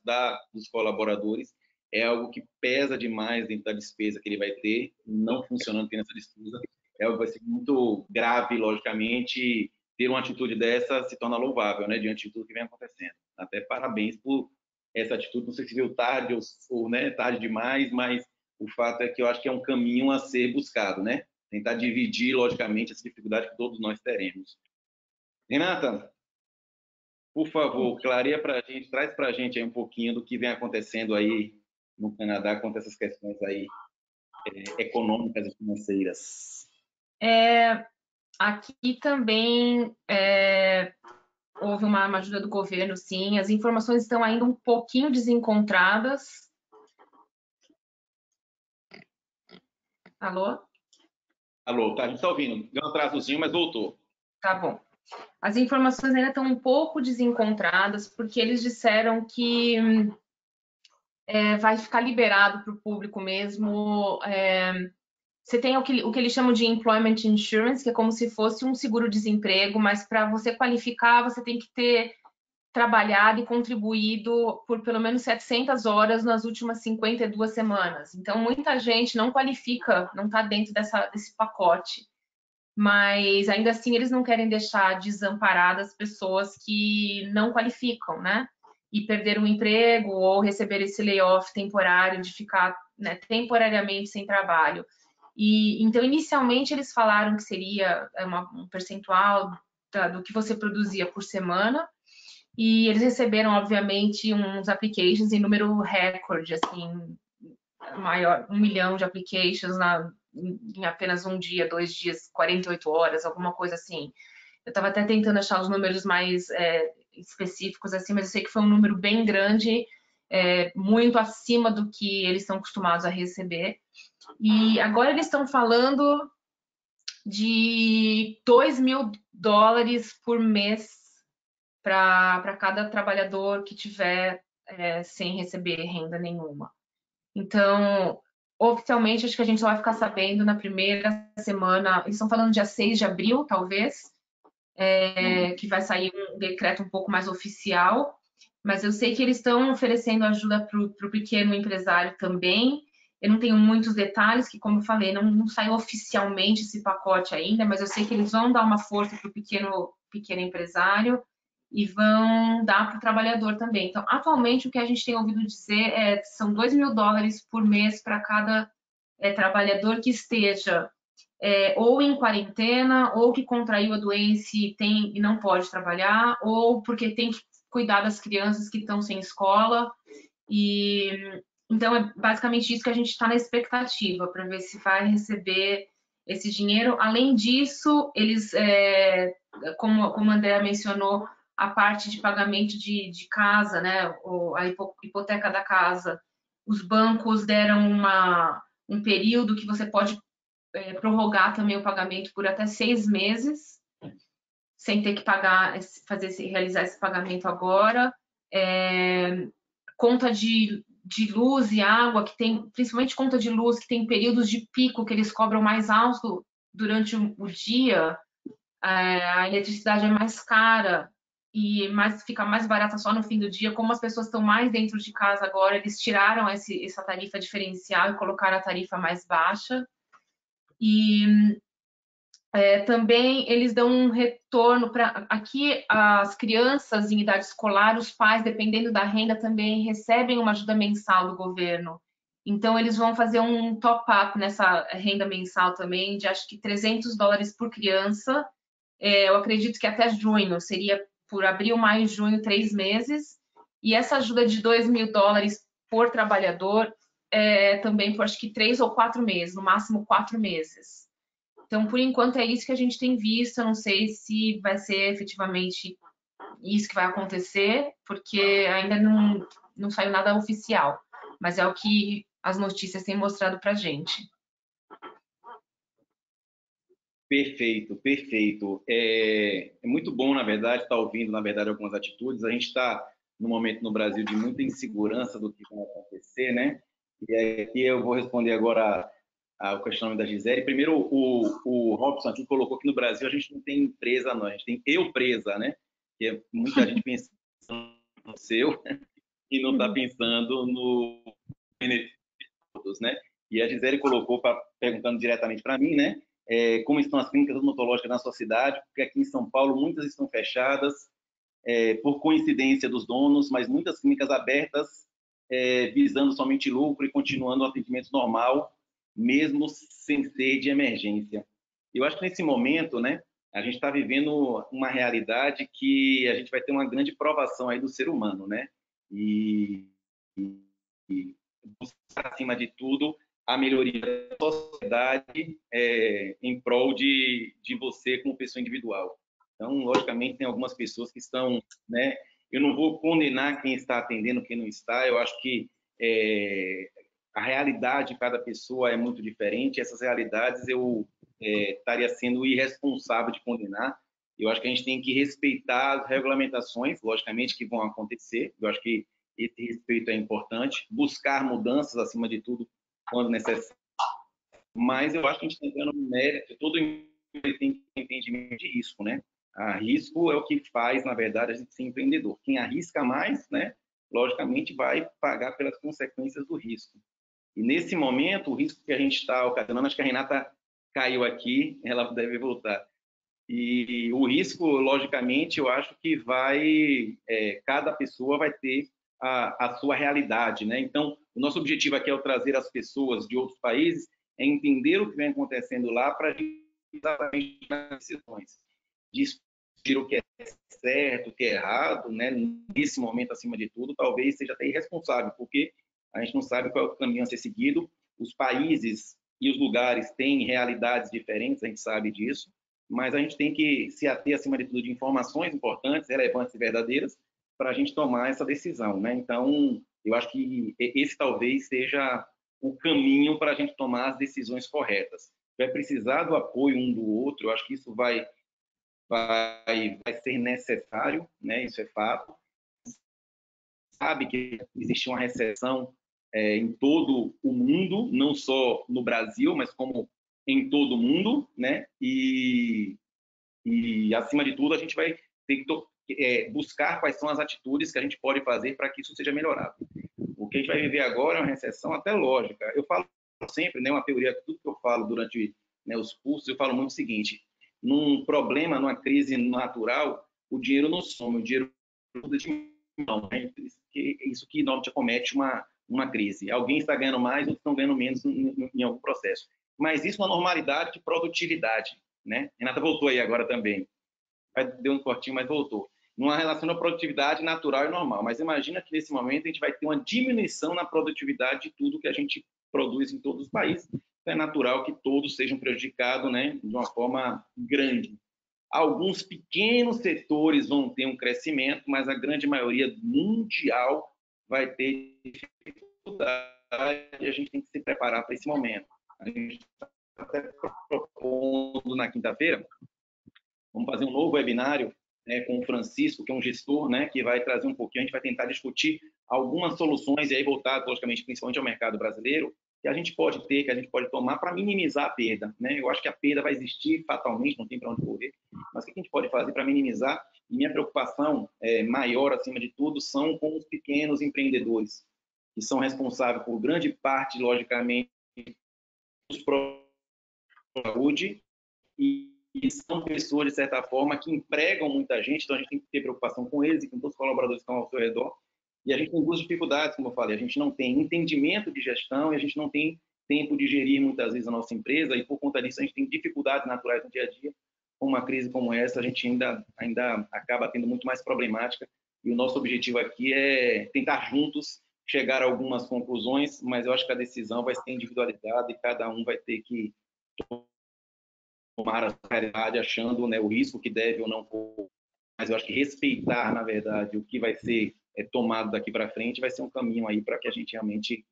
dos colaboradores é algo que pesa demais dentro da despesa que ele vai ter, não funcionando tendo essa despesa, é algo que vai ser muito grave, logicamente, ter uma atitude dessa se torna louvável, né, diante de tudo que vem acontecendo. Até parabéns por essa atitude, não sei se veio tarde ou né, tarde demais, mas o fato é que eu acho que é um caminho a ser buscado, né? Tentar dividir, logicamente, essa dificuldade que todos nós teremos. Renata, por favor, clareia para a gente, traz para a gente aí um pouquinho do que vem acontecendo aí no Canadá quanto a essas questões aí econômicas e financeiras. Aqui também houve uma ajuda do governo, sim. As informações estão ainda um pouquinho desencontradas. Alô? Alô, tá, a gente está ouvindo. Deu um atrasozinho, mas voltou. Tá bom. As informações ainda estão um pouco desencontradas, porque eles disseram que vai ficar liberado para o público mesmo. Você tem o que eles chamam de Employment Insurance, que é como se fosse um seguro-desemprego, mas para você qualificar, você tem que ter trabalhado e contribuído por pelo menos 700 horas nas últimas 52 semanas. Então, muita gente não qualifica, não está dentro desse pacote. Mas, ainda assim, eles não querem deixar desamparadas pessoas que não qualificam, né? E perder um emprego ou receber esse layoff temporário de ficar, né, temporariamente sem trabalho. Então, inicialmente, eles falaram que seria um percentual do que você produzia por semana, e eles receberam, obviamente, uns applications em número recorde, assim, maior, 1 milhão de applications em apenas um dia, 2 dias, 48 horas, alguma coisa assim. Eu estava até tentando achar os números mais específicos, assim, mas eu sei que foi um número bem grande, muito acima do que eles estão acostumados a receber. E agora eles estão falando de $2 mil dólares por mês para cada trabalhador que tiver sem receber renda nenhuma. Então, oficialmente, acho que a gente só vai ficar sabendo na primeira semana, eles estão falando dia 6 de abril, talvez, que vai sair um decreto um pouco mais oficial, mas eu sei que eles estão oferecendo ajuda para o pequeno empresário também. Eu não tenho muitos detalhes, que, como eu falei, não saiu oficialmente esse pacote ainda, mas eu sei que eles vão dar uma força para o pequeno empresário e vão dar para o trabalhador também. Então, atualmente, o que a gente tem ouvido dizer são $2.000 por mês para cada trabalhador que esteja ou em quarentena, ou que contraiu a doença e não pode trabalhar, ou porque tem que cuidar das crianças que estão sem escola. Então, é basicamente isso que a gente está na expectativa, para ver se vai receber esse dinheiro. Além disso, eles, como a Andrea mencionou, a parte de pagamento de casa, né, a hipoteca da casa, os bancos deram um período que você pode prorrogar também o pagamento por até 6 meses, sem ter que realizar esse pagamento agora. Conta de luz e água, que tem, principalmente conta de luz, que tem períodos de pico que eles cobram mais alto durante o dia, a eletricidade é mais cara e fica mais barata só no fim do dia. Como as pessoas estão mais dentro de casa agora, eles tiraram essa tarifa diferencial e colocaram a tarifa mais baixa. E também eles dão um retorno para... Aqui, as crianças em idade escolar, os pais, dependendo da renda, também recebem uma ajuda mensal do governo. Então, eles vão fazer um top-up nessa renda mensal também, de acho que $300 por criança. Eu acredito que até junho, seria por abril, maio, junho, 3 meses. E essa ajuda de $2.000 por trabalhador também por acho que 3 ou 4 meses, no máximo 4 meses. Então, por enquanto, é isso que a gente tem visto. Eu não sei se vai ser efetivamente isso que vai acontecer, porque ainda não saiu nada oficial. Mas é o que as notícias têm mostrado para a gente. Perfeito, perfeito. É muito bom, na verdade, estar ouvindo, na verdade, algumas atitudes. A gente está, no momento, no Brasil, de muita insegurança do que vai acontecer, né? E aqui eu vou responder agora ao questionamento da Gisele. Primeiro, o Robson aqui colocou que no Brasil a gente não tem empresa, não. A gente tem eu presa, né? Que muita gente pensa no seu e não está pensando no benefício de todos, né? E a Gisele colocou, perguntando diretamente para mim, né? Como estão as clínicas odontológicas na sua cidade, porque aqui em São Paulo muitas estão fechadas, por coincidência dos donos, mas muitas clínicas abertas, visando somente lucro e continuando o atendimento normal, mesmo sem ser de emergência. Eu acho que nesse momento, né, a gente está vivendo uma realidade que a gente vai ter uma grande provação aí do ser humano, né? E buscar, acima de tudo, a melhoria da sociedade em prol de você como pessoa individual. Então, logicamente, tem algumas pessoas que estão, né? Eu não vou condenar quem está atendendo, quem não está. Eu acho que a realidade de cada pessoa é muito diferente. Essas realidades eu estaria sendo irresponsável de condenar. Eu acho que a gente tem que respeitar as regulamentações, logicamente, que vão acontecer. Eu acho que esse respeito é importante. Buscar mudanças, acima de tudo, quando necessário. Mas eu acho que a gente está entrando no mérito, todo tem entendimento de risco, né? Risco é o que faz, na verdade, a gente ser empreendedor. Quem arrisca mais, né, logicamente, vai pagar pelas consequências do risco. E nesse momento, o risco que a gente está ocasionando, acho que a Renata caiu aqui, ela deve voltar. E o risco, logicamente, eu acho que cada pessoa vai ter a sua realidade, né? Então, o nosso objetivo aqui ao trazer as pessoas de outros países é entender o que vem acontecendo lá para exatamente nas decisões, discutir o que é certo, o que é errado, né? Nesse momento, acima de tudo, talvez seja até irresponsável, porque a gente não sabe qual é o caminho a ser seguido. Os países e os lugares têm realidades diferentes, a gente sabe disso, mas a gente tem que se ater, acima de tudo, de informações importantes, relevantes e verdadeiras para a gente tomar essa decisão, né? Então, eu acho que esse talvez seja o caminho para a gente tomar as decisões corretas. Vai precisar do apoio um do outro, eu acho que isso vai vai ser necessário, né? Isso é fato. Sabe que existe uma recessão em todo o mundo, não só no Brasil, mas como em todo o mundo, né? E acima de tudo, a gente vai ter que buscar quais são as atitudes que a gente pode fazer para que isso seja melhorado. O que a gente vai viver agora é uma recessão até lógica. Eu falo sempre, né, uma teoria, tudo que eu falo durante, né, os cursos, eu falo muito o seguinte: num problema, numa crise natural, o dinheiro não some, o dinheiro muda de mão, né? Isso que normalmente acomete uma crise. Alguém está ganhando mais, outros estão ganhando menos em algum processo. Mas isso é uma normalidade de produtividade, né? Renata voltou aí agora também. Deu um cortinho, mas voltou. Numa relação da produtividade natural e normal. Mas imagina que nesse momento a gente vai ter uma diminuição na produtividade de tudo que a gente produz em todos os países. Então é natural que todos sejam prejudicados, né, de uma forma grande. Alguns pequenos setores vão ter um crescimento, mas a grande maioria mundial vai ter dificuldade e a gente tem que se preparar para esse momento. A gente está até propondo na quinta-feira, vamos fazer um novo webinário, né, com o Francisco, que é um gestor, né, que vai trazer um pouquinho, a gente vai tentar discutir algumas soluções, e aí voltar, logicamente, principalmente ao mercado brasileiro, que a gente pode ter, que a gente pode tomar para minimizar a perda, né? Eu acho que a perda vai existir fatalmente, não tem para onde correr, mas o que a gente pode fazer para minimizar? E minha preocupação maior, acima de tudo, são com os pequenos empreendedores, que são responsáveis por grande parte, logicamente, dos problemas de saúde, e são pessoas, de certa forma, que empregam muita gente, então a gente tem que ter preocupação com eles e com todos os colaboradores que estão ao seu redor. E a gente tem duas dificuldades, como eu falei: a gente não tem entendimento de gestão e a gente não tem tempo de gerir muitas vezes a nossa empresa, e por conta disso a gente tem dificuldades naturais no dia a dia. Com uma crise como essa, a gente ainda acaba tendo muito mais problemática, e o nosso objetivo aqui é tentar juntos chegar a algumas conclusões, mas eu acho que a decisão vai ser individualizada e cada um vai ter que tomar a realidade achando, né, o risco que deve ou não, mas eu acho que respeitar, na verdade, o que vai ser tomado daqui para frente vai ser um caminho aí para que a gente realmente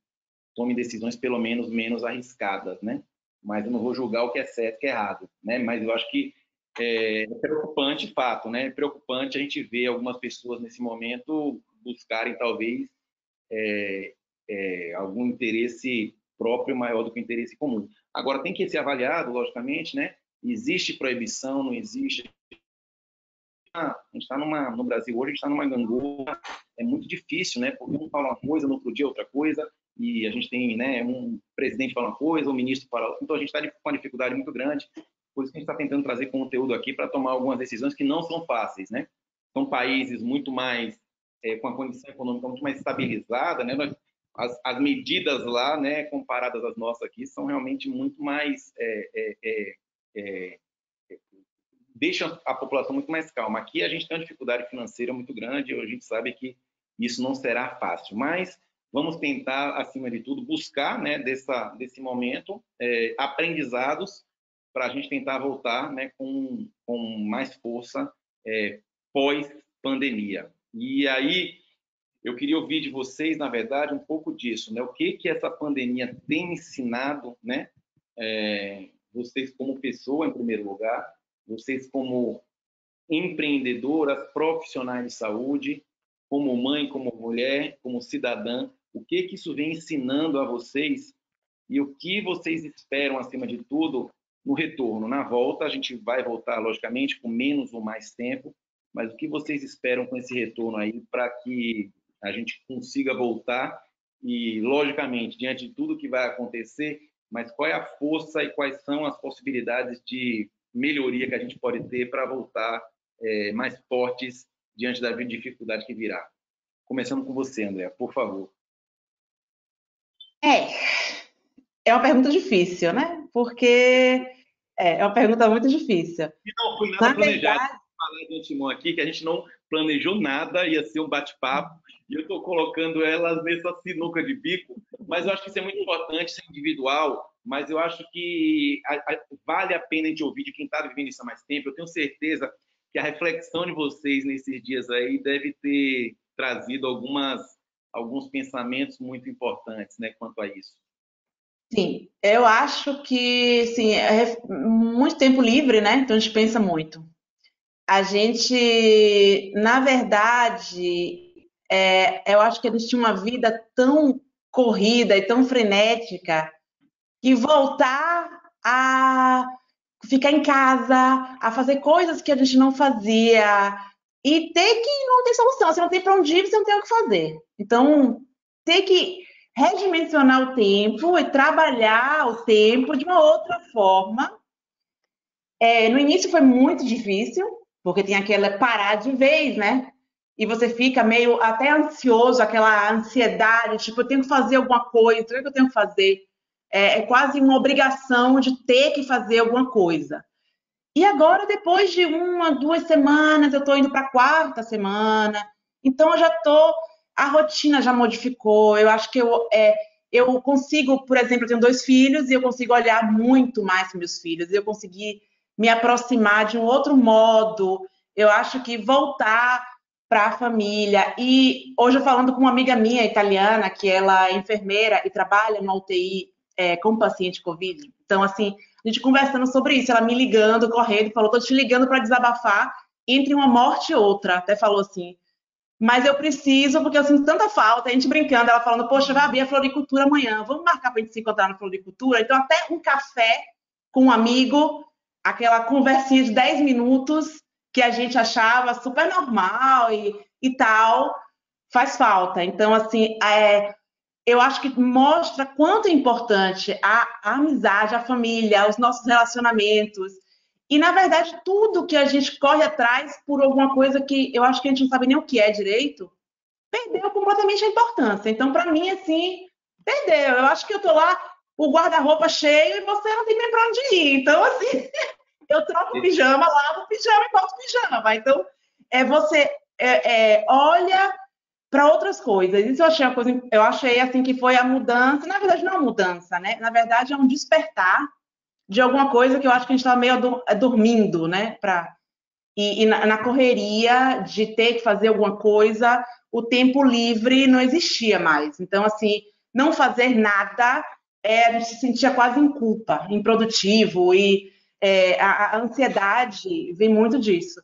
tome decisões pelo menos arriscadas, né? Mas eu não vou julgar o que é certo e o que é errado, né? Mas eu acho que é preocupante, fato, né? É preocupante a gente ver algumas pessoas nesse momento buscarem talvez algum interesse próprio maior do que o interesse comum. Agora tem que ser avaliado, logicamente, né? Existe proibição, não existe? A gente está no Brasil hoje, a gente está numa gangorra, é muito difícil, né? Porque um fala uma coisa, no outro dia outra coisa, e a gente tem, né, um presidente fala uma coisa, um ministro fala outra, então a gente está com uma dificuldade muito grande, por isso que a gente está tentando trazer conteúdo aqui para tomar algumas decisões que não são fáceis, né? São países muito mais, com a condição econômica muito mais estabilizada, né? As medidas lá, né, comparadas às nossas aqui, são realmente muito mais deixa a população muito mais calma. Aqui a gente tem uma dificuldade financeira muito grande, a gente sabe que isso não será fácil, mas vamos tentar, acima de tudo, buscar, né, desse momento aprendizados para a gente tentar voltar, né, com mais força pós-pandemia. E aí eu queria ouvir de vocês, na verdade, um pouco disso, né? O que essa pandemia tem ensinado, né? Vocês como pessoa, em primeiro lugar, vocês como empreendedoras, profissionais de saúde, como mãe, como mulher, como cidadã, o que isso vem ensinando a vocês e o que vocês esperam, acima de tudo, no retorno? Na volta, a gente vai voltar, logicamente, com menos ou mais tempo, mas o que vocês esperam com esse retorno aí para que a gente consiga voltar e, logicamente, diante de tudo que vai acontecer, mas qual é a força e quais são as possibilidades de melhoria que a gente pode ter para voltar mais fortes diante da dificuldade que virá? Começando com você, André, por favor. É uma pergunta difícil, né? Porque é uma pergunta muito difícil. E não foi nada planejado. Falar de antemão aqui que a gente não planejou nada, ia ser um bate-papo, e eu estou colocando elas nessa sinuca de bico, mas eu acho que isso é muito importante, ser individual, mas eu acho que vale a pena a gente ouvir de quem está vivendo isso há mais tempo. Eu tenho certeza que a reflexão de vocês nesses dias aí deve ter trazido alguns pensamentos muito importantes, né, quanto a isso. Sim, eu acho que sim, é muito tempo livre, né? Então a gente pensa muito. a gente, na verdade, eu acho que eles tinham uma vida tão corrida e tão frenética que voltar a ficar em casa, a fazer coisas que a gente não fazia e ter que não tem solução, você não tem para onde ir, você não tem o que fazer. Então, ter que redimensionar o tempo e trabalhar o tempo de uma outra forma. No início foi muito difícil, porque tem aquela parar de vez, né? E você fica meio até ansioso, aquela ansiedade, tipo, eu tenho que fazer alguma coisa, o que eu tenho que fazer? É quase uma obrigação de ter que fazer alguma coisa. E agora, depois de 1, 2 semanas, eu estou indo para a 4ª semana, então eu já estou, a rotina já modificou, eu acho que eu consigo, por exemplo, eu tenho 2 filhos e eu consigo olhar muito mais para meus filhos, eu consegui me aproximar de um outro modo, eu acho que voltar para a família. E hoje eu falando com uma amiga minha italiana, que ela é enfermeira e trabalha no UTI com paciente Covid, então assim, a gente conversando sobre isso, ela me ligando, correndo, falou, tô te ligando para desabafar entre uma morte e outra, até falou assim, mas eu preciso, porque eu sinto tanta falta, a gente brincando, ela falando, poxa, vai abrir a floricultura amanhã, vamos marcar para a gente se encontrar na floricultura? Então até um café com um amigo, aquela conversinha de 10 minutos, que a gente achava super normal e tal, faz falta. Então, assim, eu acho que mostra quanto é importante a amizade, a família, os nossos relacionamentos. E, na verdade, tudo que a gente corre atrás por alguma coisa que eu acho que a gente não sabe nem o que é direito, perdeu completamente a importância. Então, para mim, assim, perdeu. Eu acho que eu tô lá, o guarda-roupa cheio e você não tem nem para onde ir. Então, assim, eu troco o pijama, lavo o pijama e boto o pijama. Então, você olha para outras coisas. Isso eu achei uma coisa, eu achei assim que foi a mudança, na verdade não é uma mudança, né? Na verdade é um despertar de alguma coisa que eu acho que a gente estava meio dormindo, né? E na correria de ter que fazer alguma coisa, o tempo livre não existia mais. Então, assim, não fazer nada, a gente se sentia quase em culpa, improdutivo, e a ansiedade vem muito disso.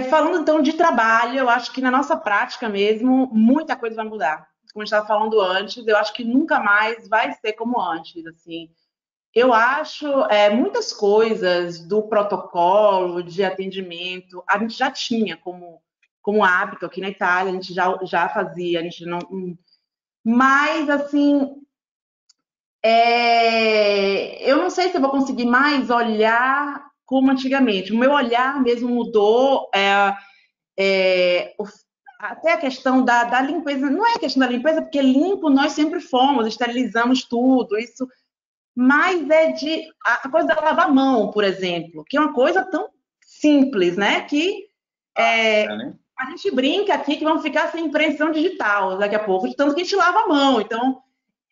Falando então de trabalho, eu acho que na nossa prática mesmo, muita coisa vai mudar. Como a gente estava falando antes, eu acho que nunca mais vai ser como antes. Assim, eu acho muitas coisas do protocolo de atendimento, a gente já tinha como hábito aqui na Itália, a gente já fazia, a gente não. Mas, assim, eu não sei se eu vou conseguir mais olhar como antigamente. O meu olhar mesmo mudou. Até a questão da limpeza, não é a questão da limpeza, porque limpo nós sempre fomos, esterilizamos tudo, isso, mas a coisa da lavar a mão, por exemplo, que é uma coisa tão simples, né? Que a gente brinca aqui que vamos ficar sem impressão digital daqui a pouco, de tanto que a gente lava a mão. Então,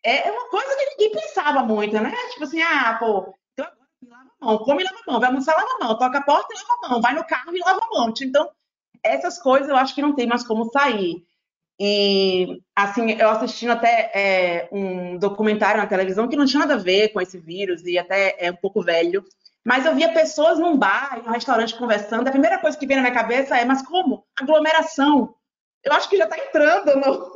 é uma coisa que ninguém pensava muito, né? Tipo assim, pô, então agora lava a mão, come e lava a mão, vai almoçar, lava a mão, toca a porta e lava a mão, vai no carro e lava a mão. Então, essas coisas eu acho que não tem mais como sair. E, assim, eu assistindo até um documentário na televisão que não tinha nada a ver com esse vírus e até é um pouco velho, mas eu via pessoas num bar, em um restaurante conversando, a primeira coisa que vem na minha cabeça é, mas como? Aglomeração. Eu acho que já está entrando no...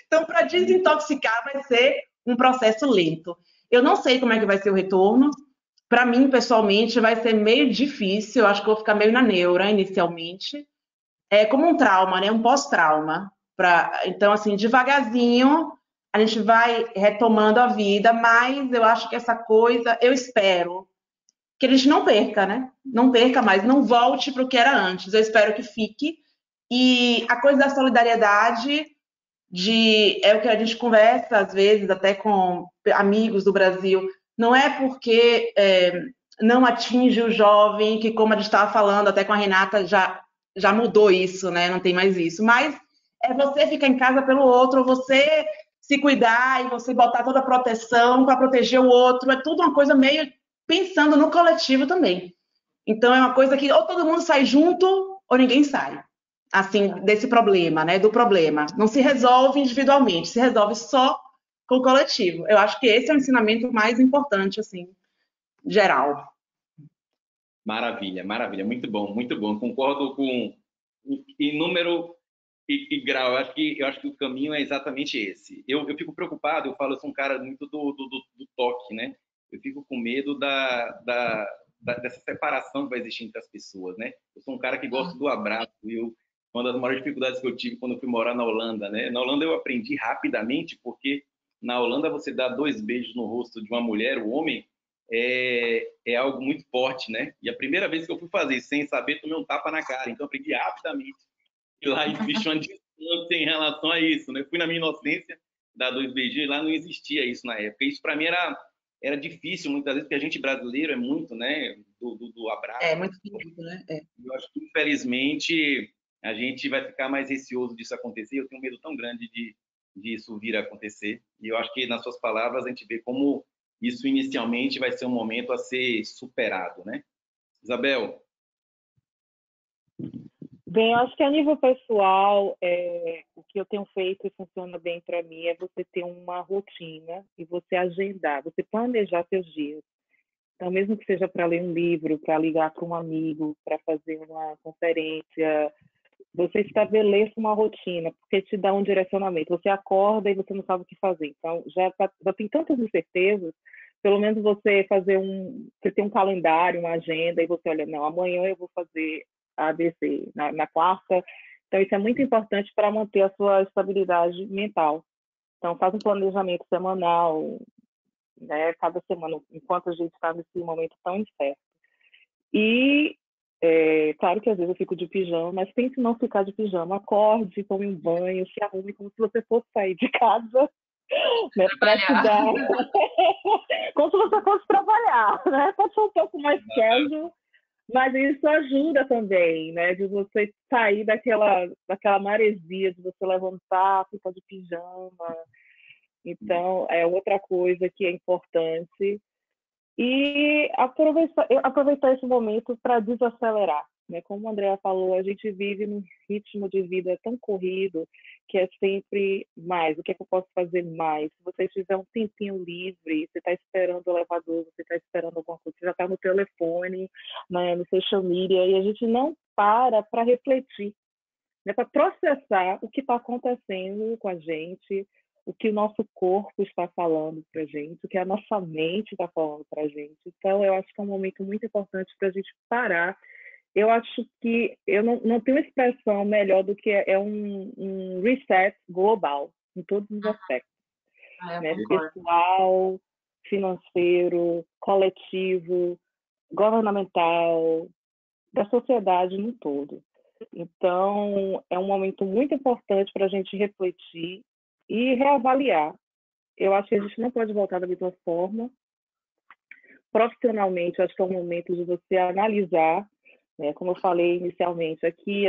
Então, para desintoxicar vai ser um processo lento. Eu não sei como é que vai ser o retorno. Para mim, pessoalmente, vai ser meio difícil. Eu acho que vou ficar meio na neura inicialmente. É como um trauma, né? Um pós-trauma. Então, assim, devagarzinho, a gente vai retomando a vida, mas eu acho que essa coisa, eu espero que a gente não perca, né? Não perca mais, não volte para o que era antes. Eu espero que fique. E a coisa da solidariedade, é o que a gente conversa, às vezes, até com amigos do Brasil, não é porque não atinge o jovem, que como a gente estava falando, até com a Renata, já mudou isso, né? Não tem mais isso. Mas é você ficar em casa pelo outro, você se cuidar e você botar toda a proteção para proteger o outro. É tudo uma coisa meio pensando no coletivo também. Então é uma coisa que ou todo mundo sai junto ou ninguém sai. Assim, desse problema, né? Do problema. Não se resolve individualmente, se resolve só com o coletivo. Eu acho que esse é o ensinamento mais importante, assim, geral. Maravilha, maravilha, muito bom, muito bom. Concordo com em número e grau. Eu acho que o caminho é exatamente esse. Eu fico preocupado, eu falo, eu sou um cara muito do toque, né? Eu fico com medo dessa separação que vai existir entre as pessoas, né? Eu sou um cara que gosta do abraço. Uma das maiores dificuldades que eu tive quando eu fui morar na Holanda, né? Na Holanda eu aprendi rapidamente, porque na Holanda você dá 2 beijos no rosto de uma mulher, o homem, é algo muito forte, né? E a primeira vez que eu fui fazer isso, sem saber, tomei um tapa na cara. Então, eu aprendi rapidamente. E lá existe uma distância em relação a isso, né? Fui na minha inocência, dar 2 beijinhos, e lá não existia isso na época. Isso, para mim, era difícil, muitas vezes, porque a gente brasileiro é muito, né, do abraço. É muito difícil, né? Eu acho que, infelizmente, a gente vai ficar mais receoso disso acontecer. Eu tenho um medo tão grande disso vir a acontecer. E eu acho que, nas suas palavras, a gente vê como isso inicialmente vai ser um momento a ser superado, né? Isabel? Bem, eu acho que a nível pessoal, o que eu tenho feito e funciona bem para mim é você ter uma rotina e você agendar, você planejar seus dias. Então, mesmo que seja para ler um livro, para ligar para um amigo, para fazer uma conferência, você estabeleça uma rotina, porque te dá um direcionamento. Você acorda e você não sabe o que fazer. Então, já tem tantas incertezas, pelo menos você você tem um calendário, uma agenda, e você olha, não, amanhã eu vou fazer ABC, na quarta. Então, isso é muito importante para manter a sua estabilidade mental. Então, faz um planejamento semanal, né, cada semana, enquanto a gente está nesse momento tão incerto. E, claro que às vezes eu fico de pijama, mas tente não ficar de pijama. Acorde, tome um banho, se arrume como se você fosse sair de casa, né, para estudar. Como se você fosse trabalhar, né? Pode ser um pouco mais casual, mas isso ajuda também, né? De você sair daquela maresia, de você levantar, ficar de pijama. Então, é outra coisa que é importante. E aproveitar esse momento para desacelerar, né? Como a Andrea falou, a gente vive num ritmo de vida tão corrido que é sempre mais. O que é que eu posso fazer mais? Se você tiver um tempinho livre, você está esperando o elevador, você está esperando alguma coisa, você já está no telefone, né, no social media, e a gente não para refletir, né, para processar o que está acontecendo com a gente, o que o nosso corpo está falando para a gente, o que a nossa mente está falando para a gente. Então, eu acho que é um momento muito importante para a gente parar. Eu acho que eu não tenho expressão melhor do que um reset global, em todos os aspectos, né? Pessoal, financeiro, coletivo, governamental, da sociedade no todo. Então, é um momento muito importante para a gente refletir e reavaliar. Eu acho que a gente não pode voltar da mesma forma. Profissionalmente, eu acho que é um momento de você analisar, né? Como eu falei inicialmente, aqui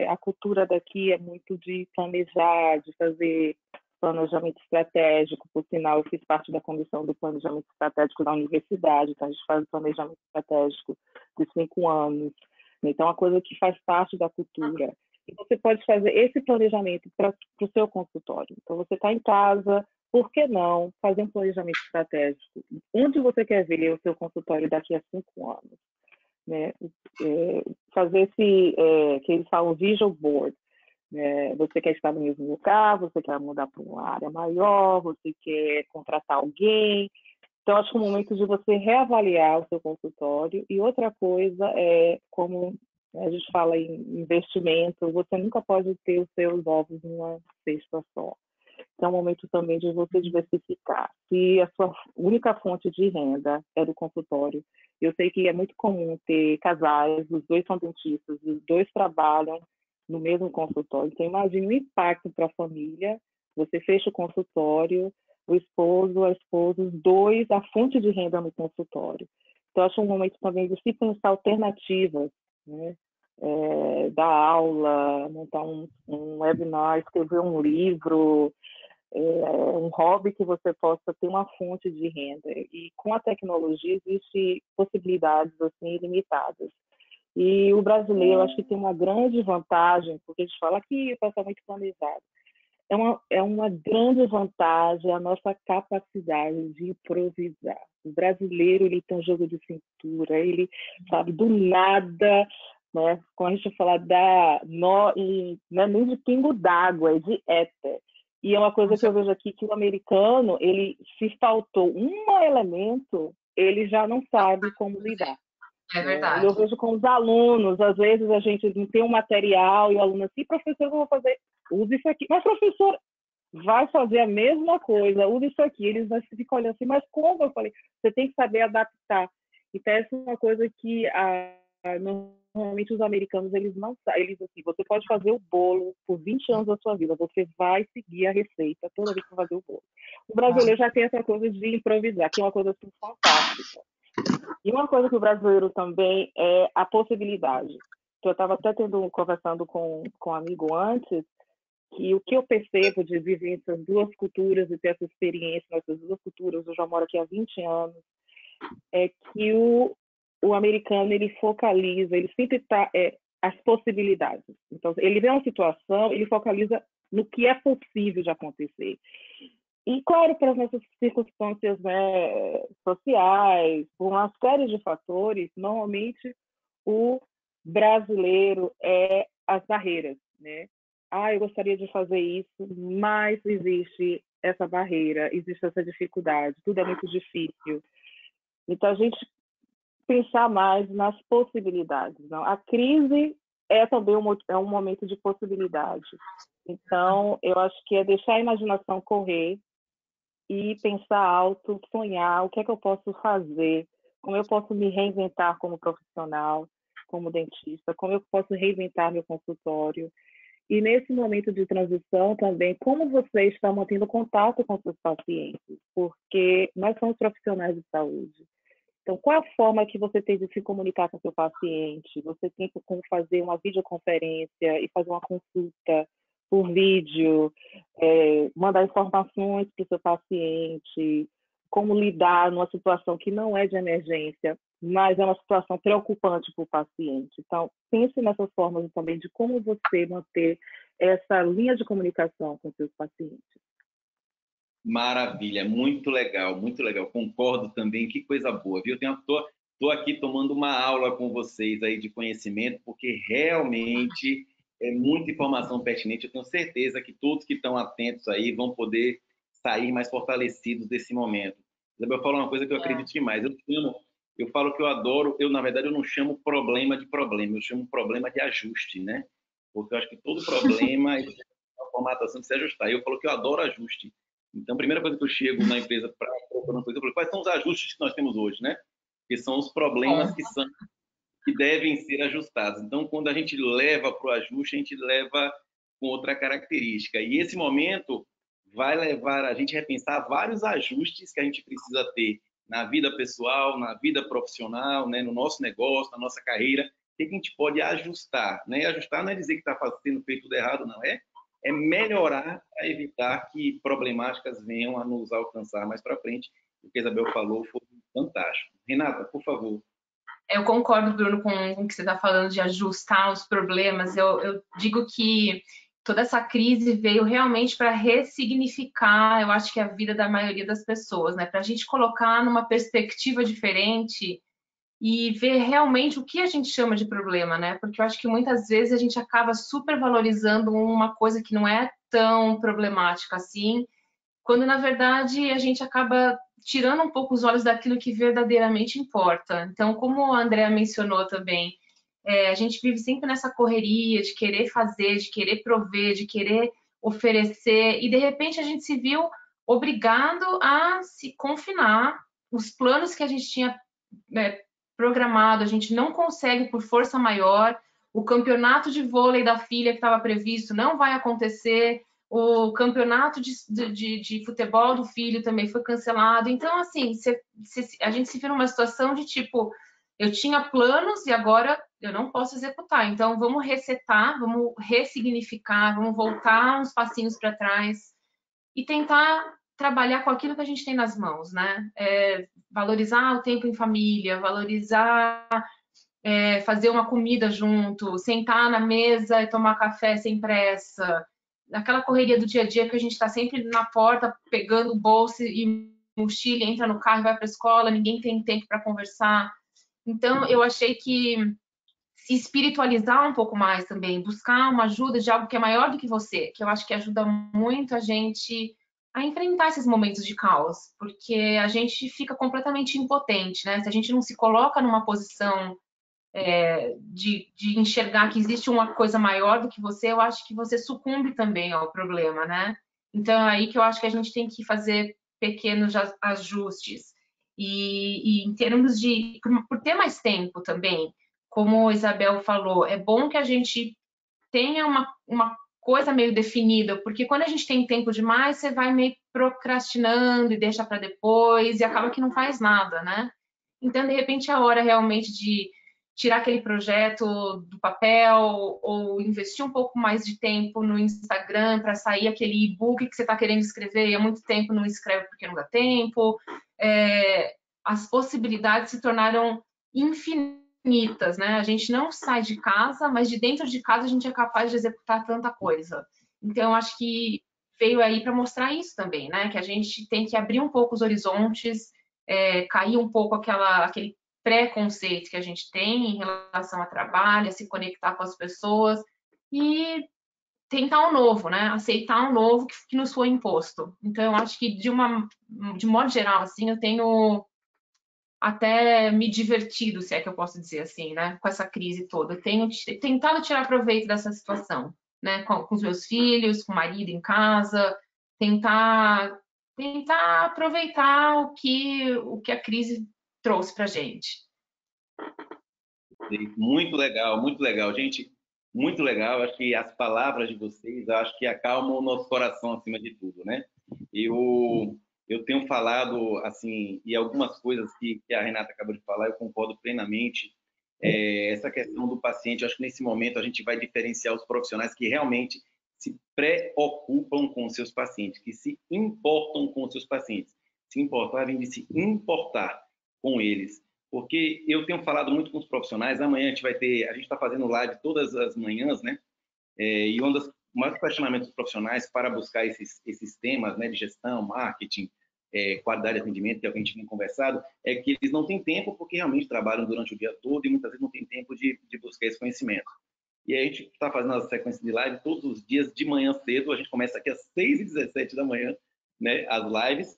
a cultura daqui é muito de planejar, de fazer planejamento estratégico. Por sinal, eu fiz parte da comissão do planejamento estratégico da universidade, então a gente faz o planejamento estratégico de 5 anos. Então, é uma coisa que faz parte da cultura. E você pode fazer esse planejamento para o seu consultório. Então, você está em casa, por que não fazer um planejamento estratégico? Onde você quer ver o seu consultório daqui a 5 anos? Né? Fazer que eles falam visual board. Você quer estar no mesmo lugar, você quer mudar para uma área maior, você quer contratar alguém. Então, acho que é o momento de você reavaliar o seu consultório. E outra coisa é, como a gente fala em investimento, você nunca pode ter os seus ovos numa cesta só. Então, é um momento também de você diversificar. Se a sua única fonte de renda é do consultório, eu sei que é muito comum ter casais, os dois são dentistas, os dois trabalham no mesmo consultório. Então, imagine o impacto para a família. Você fecha o consultório, o esposo, a esposa, os dois, a fonte de renda no consultório. Então, acho um momento também de se pensar alternativas, né? Dar aula, montar um webinar, escrever um livro, um hobby que você possa ter uma fonte de renda. E com a tecnologia existem possibilidades assim ilimitadas. E o brasileiro, acho que tem uma grande vantagem, porque a gente fala que o pessoal é muito planejado. é uma grande vantagem a nossa capacidade de improvisar. O brasileiro, ele tem um jogo de cintura, ele sabe do nada, né? Quando a gente fala não é nem de pingo d'água, é de éter. E é uma coisa que eu vejo aqui, que o americano, ele, se faltou um elemento, ele já não sabe como lidar. É verdade. Eu vejo com os alunos, às vezes a gente não tem um material e o aluno assim, professor, eu vou fazer, use isso aqui. Mas, professor, vai fazer a mesma coisa, usa isso aqui. Eles vão ficar olhando assim, mas como? Eu falei, você tem que saber adaptar. Então, essa é uma coisa que normalmente os americanos, eles não sabem. Eles, assim, você pode fazer o bolo por 20 anos da sua vida, você vai seguir a receita toda vez que fazer o bolo. O brasileiro já tem essa coisa de improvisar, que é uma coisa assim, fantástica. E uma coisa que o brasileiro também é a possibilidade. Que eu estava até conversando com um amigo antes, que o que eu percebo de viver essas duas culturas e ter essa experiência nessas duas culturas, eu já moro aqui há 20 anos, é que o americano, ele focaliza, ele sempre está as possibilidades. Então, ele vê uma situação, ele focaliza no que é possível de acontecer. E, claro, para as nossas circunstâncias, né, sociais, por uma série de fatores, normalmente o brasileiro é as barreiras, né? Eu gostaria de fazer isso, mas existe essa barreira, existe essa dificuldade, tudo é muito difícil. Então, a gente pensar mais nas possibilidades. Não? A crise é também um momento de possibilidade. Então, eu acho que é deixar a imaginação correr e pensar alto, sonhar, o que é que eu posso fazer, como eu posso me reinventar como profissional, como dentista, como eu posso reinventar meu consultório. E nesse momento de transição também, como você está mantendo contato com seus pacientes, porque nós somos profissionais de saúde. Então, qual a forma que você tem de se comunicar com seu paciente? Você tem como fazer uma videoconferência e fazer uma consulta por vídeo, mandar informações para o seu paciente, como lidar numa situação que não é de emergência, mas é uma situação preocupante para o paciente. Então, pense nessas formas também de como você manter essa linha de comunicação com seus pacientes. Maravilha, muito legal, muito legal. Concordo também, que coisa boa, viu? Estou aqui tomando uma aula com vocês aí de conhecimento, porque realmente é muita informação pertinente. Eu tenho certeza que todos que estão atentos aí vão poder sair mais fortalecidos desse momento. Isabel, eu falo uma coisa que eu acredito demais. Eu falo que eu adoro, na verdade, eu não chamo problema de problema, eu chamo problema de ajuste, né? Porque eu acho que todo problema é uma formatação de se ajustar. Eu falo que eu adoro ajuste. Então, a primeira coisa que eu chego na empresa para propor uma coisa, eu falo, quais são os ajustes que nós temos hoje, né? Que são os problemas que devem ser ajustados. Então, quando a gente leva para o ajuste, a gente leva com outra característica. E esse momento vai levar a gente a repensar vários ajustes que a gente precisa ter na vida pessoal, na vida profissional, né? No nosso negócio, na nossa carreira. O que a gente pode ajustar, né? E ajustar não é dizer que está sendo feito tudo errado, não. É melhorar para evitar que problemáticas venham a nos alcançar mais para frente. O que a Isabel falou foi fantástico. Renata, por favor. Eu concordo, Bruno, com o que você está falando de ajustar os problemas. Eu digo que toda essa crise veio realmente para ressignificar, eu acho que a vida da maioria das pessoas, né? Para a gente colocar numa perspectiva diferente e ver realmente o que a gente chama de problema, né? Porque eu acho que muitas vezes a gente acaba supervalorizando uma coisa que não é tão problemática assim, quando na verdade a gente acaba tirando um pouco os olhos daquilo que verdadeiramente importa. Então, como a Andrea mencionou também, a gente vive sempre nessa correria de querer fazer, de querer prover, de querer oferecer, e de repente a gente se viu obrigado a se confinar. Os planos que a gente tinha programado, a gente não consegue por força maior. O campeonato de vôlei da filha que estava previsto não vai acontecer. O campeonato de futebol do filho também foi cancelado. Então, assim, a gente se vê numa situação de tipo, eu tinha planos e agora eu não posso executar. Então, vamos resetar, vamos ressignificar, vamos voltar uns passinhos para trás e tentar trabalhar com aquilo que a gente tem nas mãos, né? Valorizar o tempo em família, valorizar fazer uma comida junto, sentar na mesa e tomar café sem pressa, naquela correria do dia a dia que a gente está sempre na porta, pegando bolsa e mochila, entra no carro e vai para a escola, ninguém tem tempo para conversar. Então, eu achei que se espiritualizar um pouco mais também, buscar uma ajuda de algo que é maior do que você, que eu acho que ajuda muito a gente a enfrentar esses momentos de caos, porque a gente fica completamente impotente, né? Se a gente não se coloca numa posição de enxergar que existe uma coisa maior do que você, eu acho que você sucumbe também ao problema, né? Então, é aí que eu acho que a gente tem que fazer pequenos ajustes. E em termos de... Por ter mais tempo também, como a Isabel falou, é bom que a gente tenha uma coisa meio definida, porque quando a gente tem tempo demais, você vai meio procrastinando e deixa para depois, e acaba que não faz nada, né? Então, de repente, é a hora realmente de tirar aquele projeto do papel ou investir um pouco mais de tempo no Instagram para sair aquele e-book que você está querendo escrever e há muito tempo não escreve porque não dá tempo. As possibilidades se tornaram infinitas, né? A gente não sai de casa, mas de dentro de casa a gente é capaz de executar tanta coisa. Então, acho que veio aí para mostrar isso também, né? Que a gente tem que abrir um pouco os horizontes, cair um pouco aquele preconceito que a gente tem em relação ao trabalho, a se conectar com as pessoas e tentar um novo, né? Aceitar um novo que nos foi imposto. Então, eu acho que de modo geral, assim, eu tenho até me divertido, se é que eu posso dizer assim, né? Com essa crise toda. Eu tenho tentado tirar proveito dessa situação, né? Com os meus filhos, com o marido em casa, tentar aproveitar o que a crise trouxe para gente. Muito legal, gente, muito legal. Acho que as palavras de vocês, acho que acalmam o nosso coração acima de tudo, né? Eu tenho falado assim, e algumas coisas que a Renata acabou de falar, eu concordo plenamente. Essa questão do paciente, acho que nesse momento a gente vai diferenciar os profissionais que realmente se preocupam com os seus pacientes, que se importam com os seus pacientes. Se importar vem de se importar com eles. Porque eu tenho falado muito com os profissionais, amanhã a gente está fazendo live todas as manhãs, né? E um dos maiores questionamentos dos profissionais para buscar esses temas, né, de gestão, marketing, qualidade de atendimento, que é o que a gente tem conversado, é que eles não têm tempo porque realmente trabalham durante o dia todo e muitas vezes não têm tempo de buscar esse conhecimento. E aí a gente está fazendo a sequência de live todos os dias de manhã cedo, a gente começa aqui às 6h17 da manhã, né, as lives,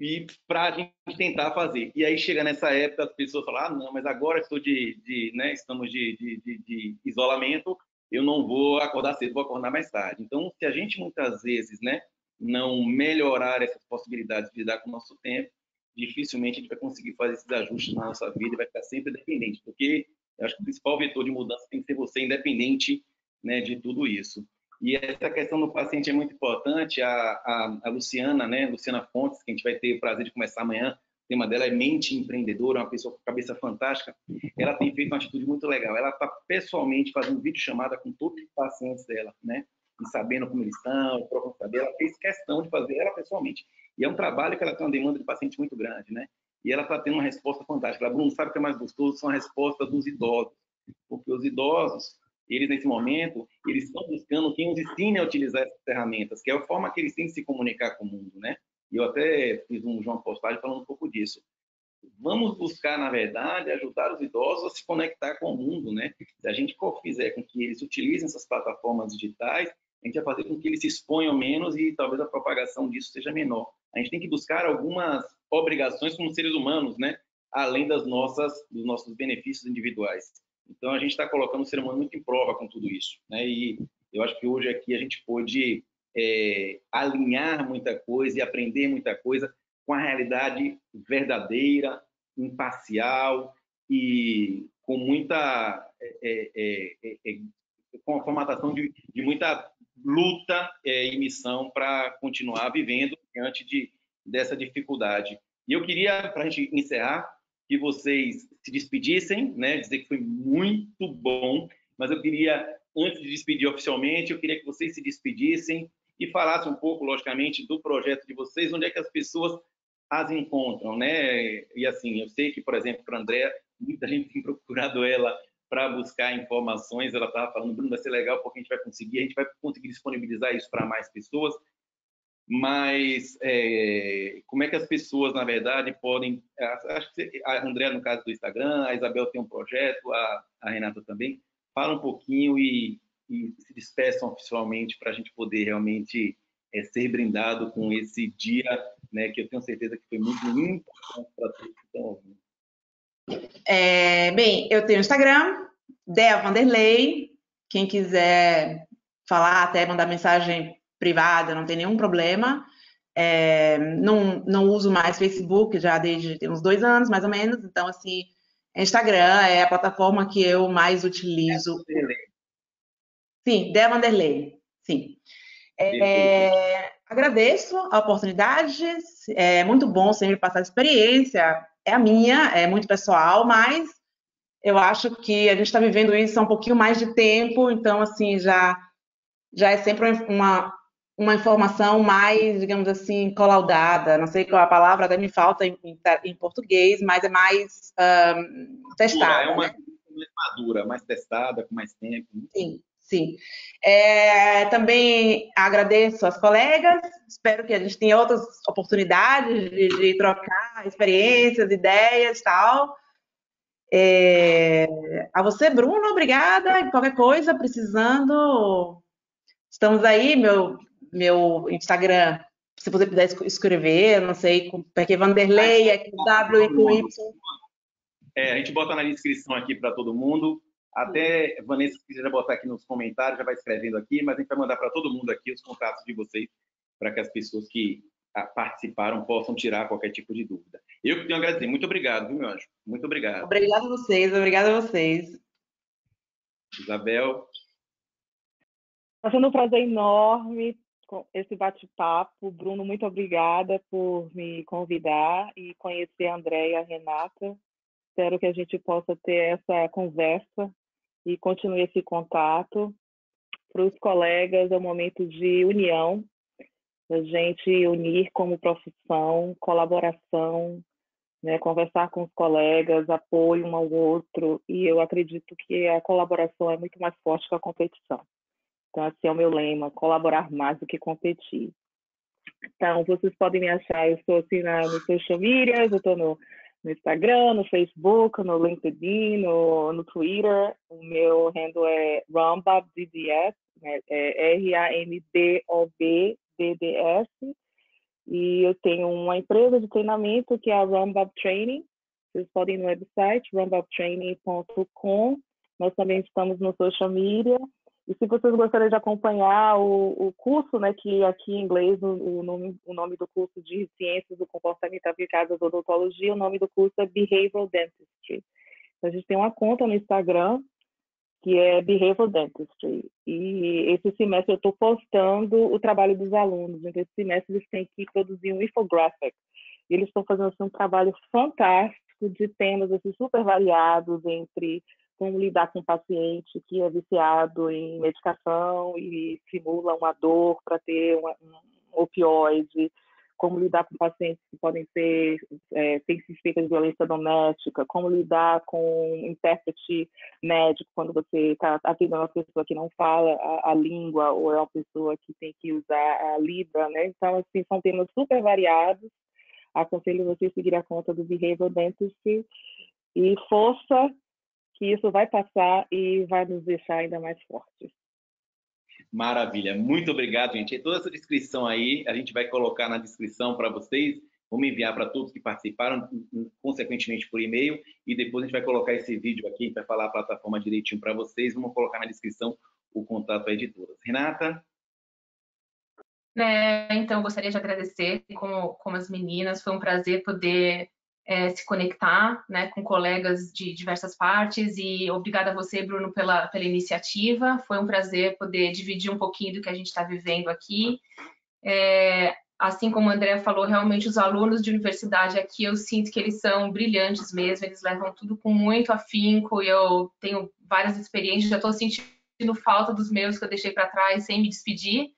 e para a gente tentar fazer. E aí chega nessa época, as pessoas falam, não, mas agora estou né, estamos de isolamento, eu não vou acordar cedo, vou acordar mais tarde. Então, se a gente muitas vezes, né, não melhorar essas possibilidades de lidar com o nosso tempo, dificilmente a gente vai conseguir fazer esses ajustes na nossa vida e vai ficar sempre dependente, porque eu acho que o principal vetor de mudança tem que ser você, independente, né, de tudo isso. E essa questão do paciente é muito importante. A Luciana, né, Luciana Fontes, que a gente vai ter o prazer de começar amanhã, o tema dela é mente empreendedora, uma pessoa com cabeça fantástica. Ela tem feito uma atitude muito legal. Ela está pessoalmente fazendo videochamada com todos os pacientes dela, né? E sabendo como eles estão, procurando saber. Ela fez questão de fazer ela pessoalmente. E é um trabalho que ela tem uma demanda de paciente muito grande, né? E ela está tendo uma resposta fantástica. Ela, Bruno, sabe o que é mais gostoso? São as respostas dos idosos. Porque os idosos, eles nesse momento, eles estão buscando quem os ensine a utilizar essas ferramentas, que é a forma que eles têm de se comunicar com o mundo, né? E eu até fiz uma postagem falando um pouco disso. Vamos buscar, na verdade, ajudar os idosos a se conectar com o mundo, né? Se a gente fizer com que eles utilizem essas plataformas digitais, a gente vai fazer com que eles se exponham menos e talvez a propagação disso seja menor. A gente tem que buscar algumas obrigações como seres humanos, né? Além dos nossos benefícios individuais. Então, a gente está colocando o ser humano muito em prova com tudo isso, né? E eu acho que hoje aqui a gente pôde alinhar muita coisa e aprender muita coisa com a realidade verdadeira, imparcial e com muita com a formatação de muita luta e missão para continuar vivendo diante dessa dificuldade. E eu queria, para a gente encerrar, que vocês se despedissem, né? Dizer que foi muito bom, mas eu queria, antes de despedir oficialmente, eu queria que vocês se despedissem e falassem um pouco, logicamente, do projeto de vocês, onde é que as pessoas as encontram, né? E assim, eu sei que, por exemplo, para a Andréa, muita gente tem procurado ela para buscar informações. Ela estava falando, Bruno, vai ser legal porque a gente vai conseguir disponibilizar isso para mais pessoas. Mas como é que as pessoas, na verdade, podem... Acho que a Andrea, no caso do Instagram, a Isabel tem um projeto, a Renata também. Fala um pouquinho e se despeçam oficialmente para a gente poder realmente ser brindado com esse dia, né, que eu tenho certeza que foi muito importante para todos que estão ouvindo. Bem, eu tenho Instagram, Dea Vanderlei. Quem quiser falar, até mandar mensagem privada, não tem nenhum problema. Não uso mais Facebook já desde uns 2 anos, mais ou menos. Então, assim, Instagram é a plataforma que eu mais utilizo. Sim, Dea Vanderlei. Sim. Agradeço a oportunidade. É muito bom sempre passar experiência. É a minha, é muito pessoal, mas eu acho que a gente está vivendo isso há um pouquinho mais de tempo, então, assim, já é sempre uma informação mais, digamos assim, colaudada. Não sei qual é a palavra, até me falta em português, mas é mais testada. É uma madura, mais testada, com mais tempo. Sim, sim. Também agradeço aos colegas, espero que a gente tenha outras oportunidades de trocar experiências, ideias e tal. A você, Bruno, obrigada. Qualquer coisa, precisando, estamos aí. Meu Instagram, se você puder escrever, não sei, porque Vanderlei é com W e com Y. A gente bota na descrição aqui para todo mundo. Até, Vanessa, se quiser botar aqui nos comentários, já vai escrevendo aqui, mas a gente vai mandar para todo mundo aqui os contatos de vocês, para que as pessoas que participaram possam tirar qualquer tipo de dúvida. Eu que tenho a agradecer. Muito obrigado, viu, meu anjo? Muito obrigado. Obrigada a vocês. Isabel. Está sendo um prazer enorme com esse bate-papo. Bruno, muito obrigada por me convidar e conhecer a Andrea e a Renata. Espero que a gente possa ter essa conversa e continue esse contato. Para os colegas, é um momento de união, a gente unir como profissão, colaboração, né, conversar com os colegas, apoio um ao outro, e eu acredito que a colaboração é muito mais forte que a competição. Então, esse é o meu lema, colaborar mais do que competir. Então, vocês podem me achar, eu estou assim no social media, eu estou no Instagram, no Facebook, no LinkedIn, no Twitter. O meu handle é RAMBOBDDS, né? É RAMBOBDDS. E eu tenho uma empresa de treinamento que é a Rambob Training. Vocês podem ir no website rambobtraining.com. Nós também estamos no social media. E se vocês gostariam de acompanhar o curso, né, que aqui em inglês o nome do curso de Ciências do Comportamento Aplicadas à Odontologia, o nome do curso é Behavioral Dentistry. Então, a gente tem uma conta no Instagram que é Behavioral Dentistry. E esse semestre eu estou postando o trabalho dos alunos. Então, esse semestre eles têm que produzir um infographic. E eles estão fazendo assim, um trabalho fantástico de temas assim, super variados, entre como lidar com um paciente que é viciado em medicação e simula uma dor para ter um opioide, como lidar com pacientes que podem ter têm suspeitas de violência doméstica, como lidar com um intérprete médico quando você está atendendo uma pessoa que não fala a língua ou é uma pessoa que tem que usar a Libra, né? Então, assim, são temas super variados. Aconselho você a seguir a conta do Behavioral Dentistry e força, que isso vai passar e vai nos deixar ainda mais fortes. Maravilha, muito obrigado, gente. E toda essa descrição aí, a gente vai colocar na descrição para vocês, vamos enviar para todos que participaram, consequentemente por e-mail, e depois a gente vai colocar esse vídeo aqui, para falar a plataforma direitinho para vocês, vamos colocar na descrição o contato aí de todas. Renata? Então, gostaria de agradecer como as meninas, foi um prazer poder se conectar, né, com colegas de diversas partes, e obrigada a você, Bruno, pela iniciativa. Foi um prazer poder dividir um pouquinho do que a gente está vivendo aqui. Assim como a Andrea falou, realmente os alunos de universidade aqui, eu sinto que eles são brilhantes mesmo, eles levam tudo com muito afinco, e eu tenho várias experiências, já estou sentindo falta dos meus que eu deixei para trás sem me despedir.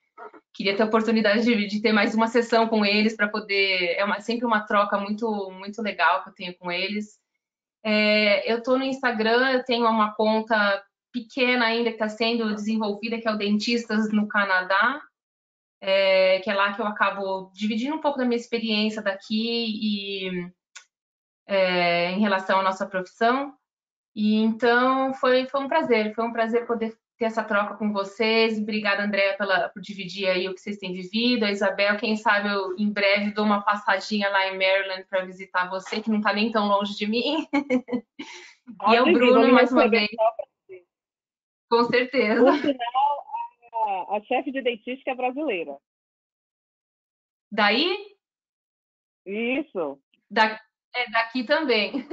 Queria ter a oportunidade de ter mais uma sessão com eles para poder... sempre uma troca muito, muito legal que eu tenho com eles. Eu estou no Instagram, eu tenho uma conta pequena ainda que está sendo desenvolvida, que é o Dentistas no Canadá, que é lá que eu acabo dividindo um pouco da minha experiência daqui e em relação à nossa profissão. E então foi um prazer poder ter essa troca com vocês. Obrigada, Andréa, por dividir aí o que vocês têm vivido. A Isabel, quem sabe eu em breve dou uma passadinha lá em Maryland para visitar você, que não está nem tão longe de mim. E ao Bruno, mais uma vez. Com certeza. Por sinal, a chefe de dentística é brasileira. Daí? Isso. Daqui também.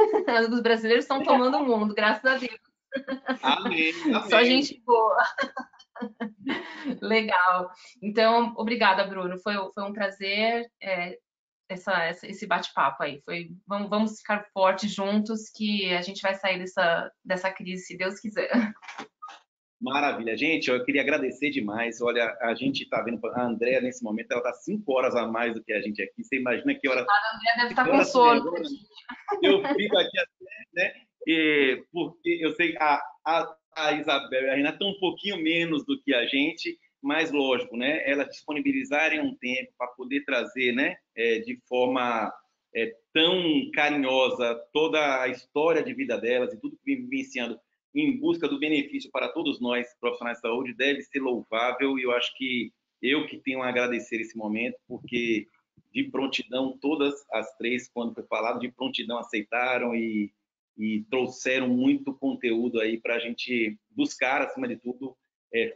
Os brasileiros estão tomando o mundo, graças a Deus. Amém. Só gente boa. Legal. Então, obrigada, Bruno. Foi um prazer esse bate-papo aí. Vamos ficar fortes juntos, que a gente vai sair dessa crise, se Deus quiser. Maravilha. Gente, eu queria agradecer demais. Olha, a gente está vendo a Andréa nesse momento, ela está 5 horas a mais do que a gente aqui. Você imagina que hora... A Andréa deve estar com sono. Eu fico aqui até, né? Porque eu sei a Isabel e a Renata estão um pouquinho menos do que a gente, mas lógico, né? Elas disponibilizarem um tempo para poder trazer, né? De forma tão carinhosa toda a história de vida delas e tudo que vem vivenciando em busca do benefício para todos nós, profissionais de saúde, deve ser louvável, e eu acho que eu que tenho a agradecer esse momento, porque de prontidão, todas as três, quando foi falado, de prontidão aceitaram e trouxeram muito conteúdo aí para a gente buscar, acima de tudo,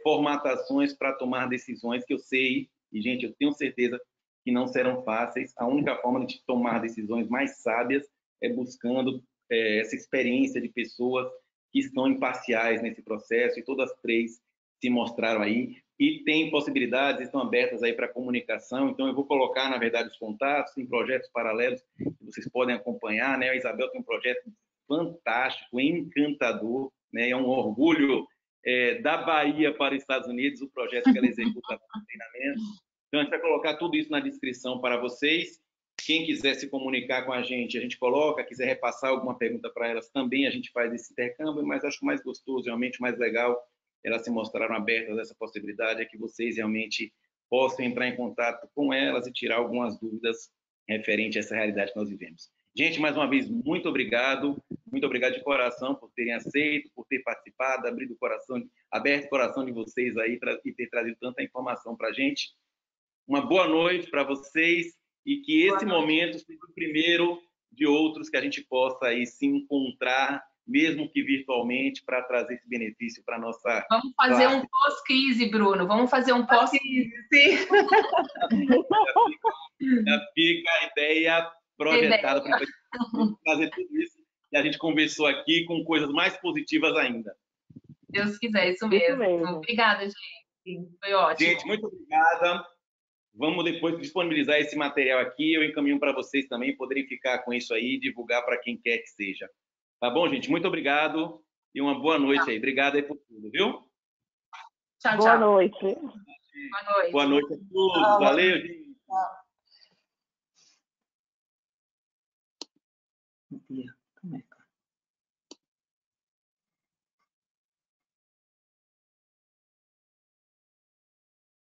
formatações para tomar decisões que eu sei, e gente, eu tenho certeza que não serão fáceis. A única forma de tomar decisões mais sábias é buscando essa experiência de pessoas que estão imparciais nesse processo, e todas as três se mostraram aí, e tem possibilidades, estão abertas aí para comunicação. Então eu vou colocar, na verdade, os contatos em projetos paralelos que vocês podem acompanhar, né? A Isabel tem um projeto fantástico, encantador, né? É um orgulho da Bahia para os Estados Unidos, o projeto que ela executa no treinamento. Então a gente vai colocar tudo isso na descrição para vocês. Quem quiser se comunicar com a gente coloca. Quiser repassar alguma pergunta para elas, também a gente faz esse intercâmbio, mas acho que o mais gostoso, realmente o mais legal, elas se mostraram abertas a essa possibilidade, é que vocês realmente possam entrar em contato com elas e tirar algumas dúvidas referente a essa realidade que nós vivemos. Gente, mais uma vez, muito obrigado de coração por terem aceito, por ter participado, aberto o coração de vocês aí e ter trazido tanta informação para a gente. Uma boa noite para vocês, e que esse momento seja o primeiro de outros que a gente possa aí se encontrar, mesmo que virtualmente, para trazer esse benefício para a nossa... Vamos fazer um pós-crise, Bruno. Vamos fazer um pós-crise, sim. Já fica a ideia projetada para fazer tudo isso. E a gente conversou aqui com coisas mais positivas ainda. Deus quiser, isso mesmo. Obrigada, gente. Foi ótimo. Gente, muito obrigada. Vamos depois disponibilizar esse material aqui, eu encaminho para vocês também poderem ficar com isso aí e divulgar para quem quer que seja. Tá bom, gente? Muito obrigado e uma boa noite aí. Obrigado aí por tudo, viu? Tchau, tchau. Boa noite. Boa noite. Boa noite a todos. Valeu, gente. Tchau.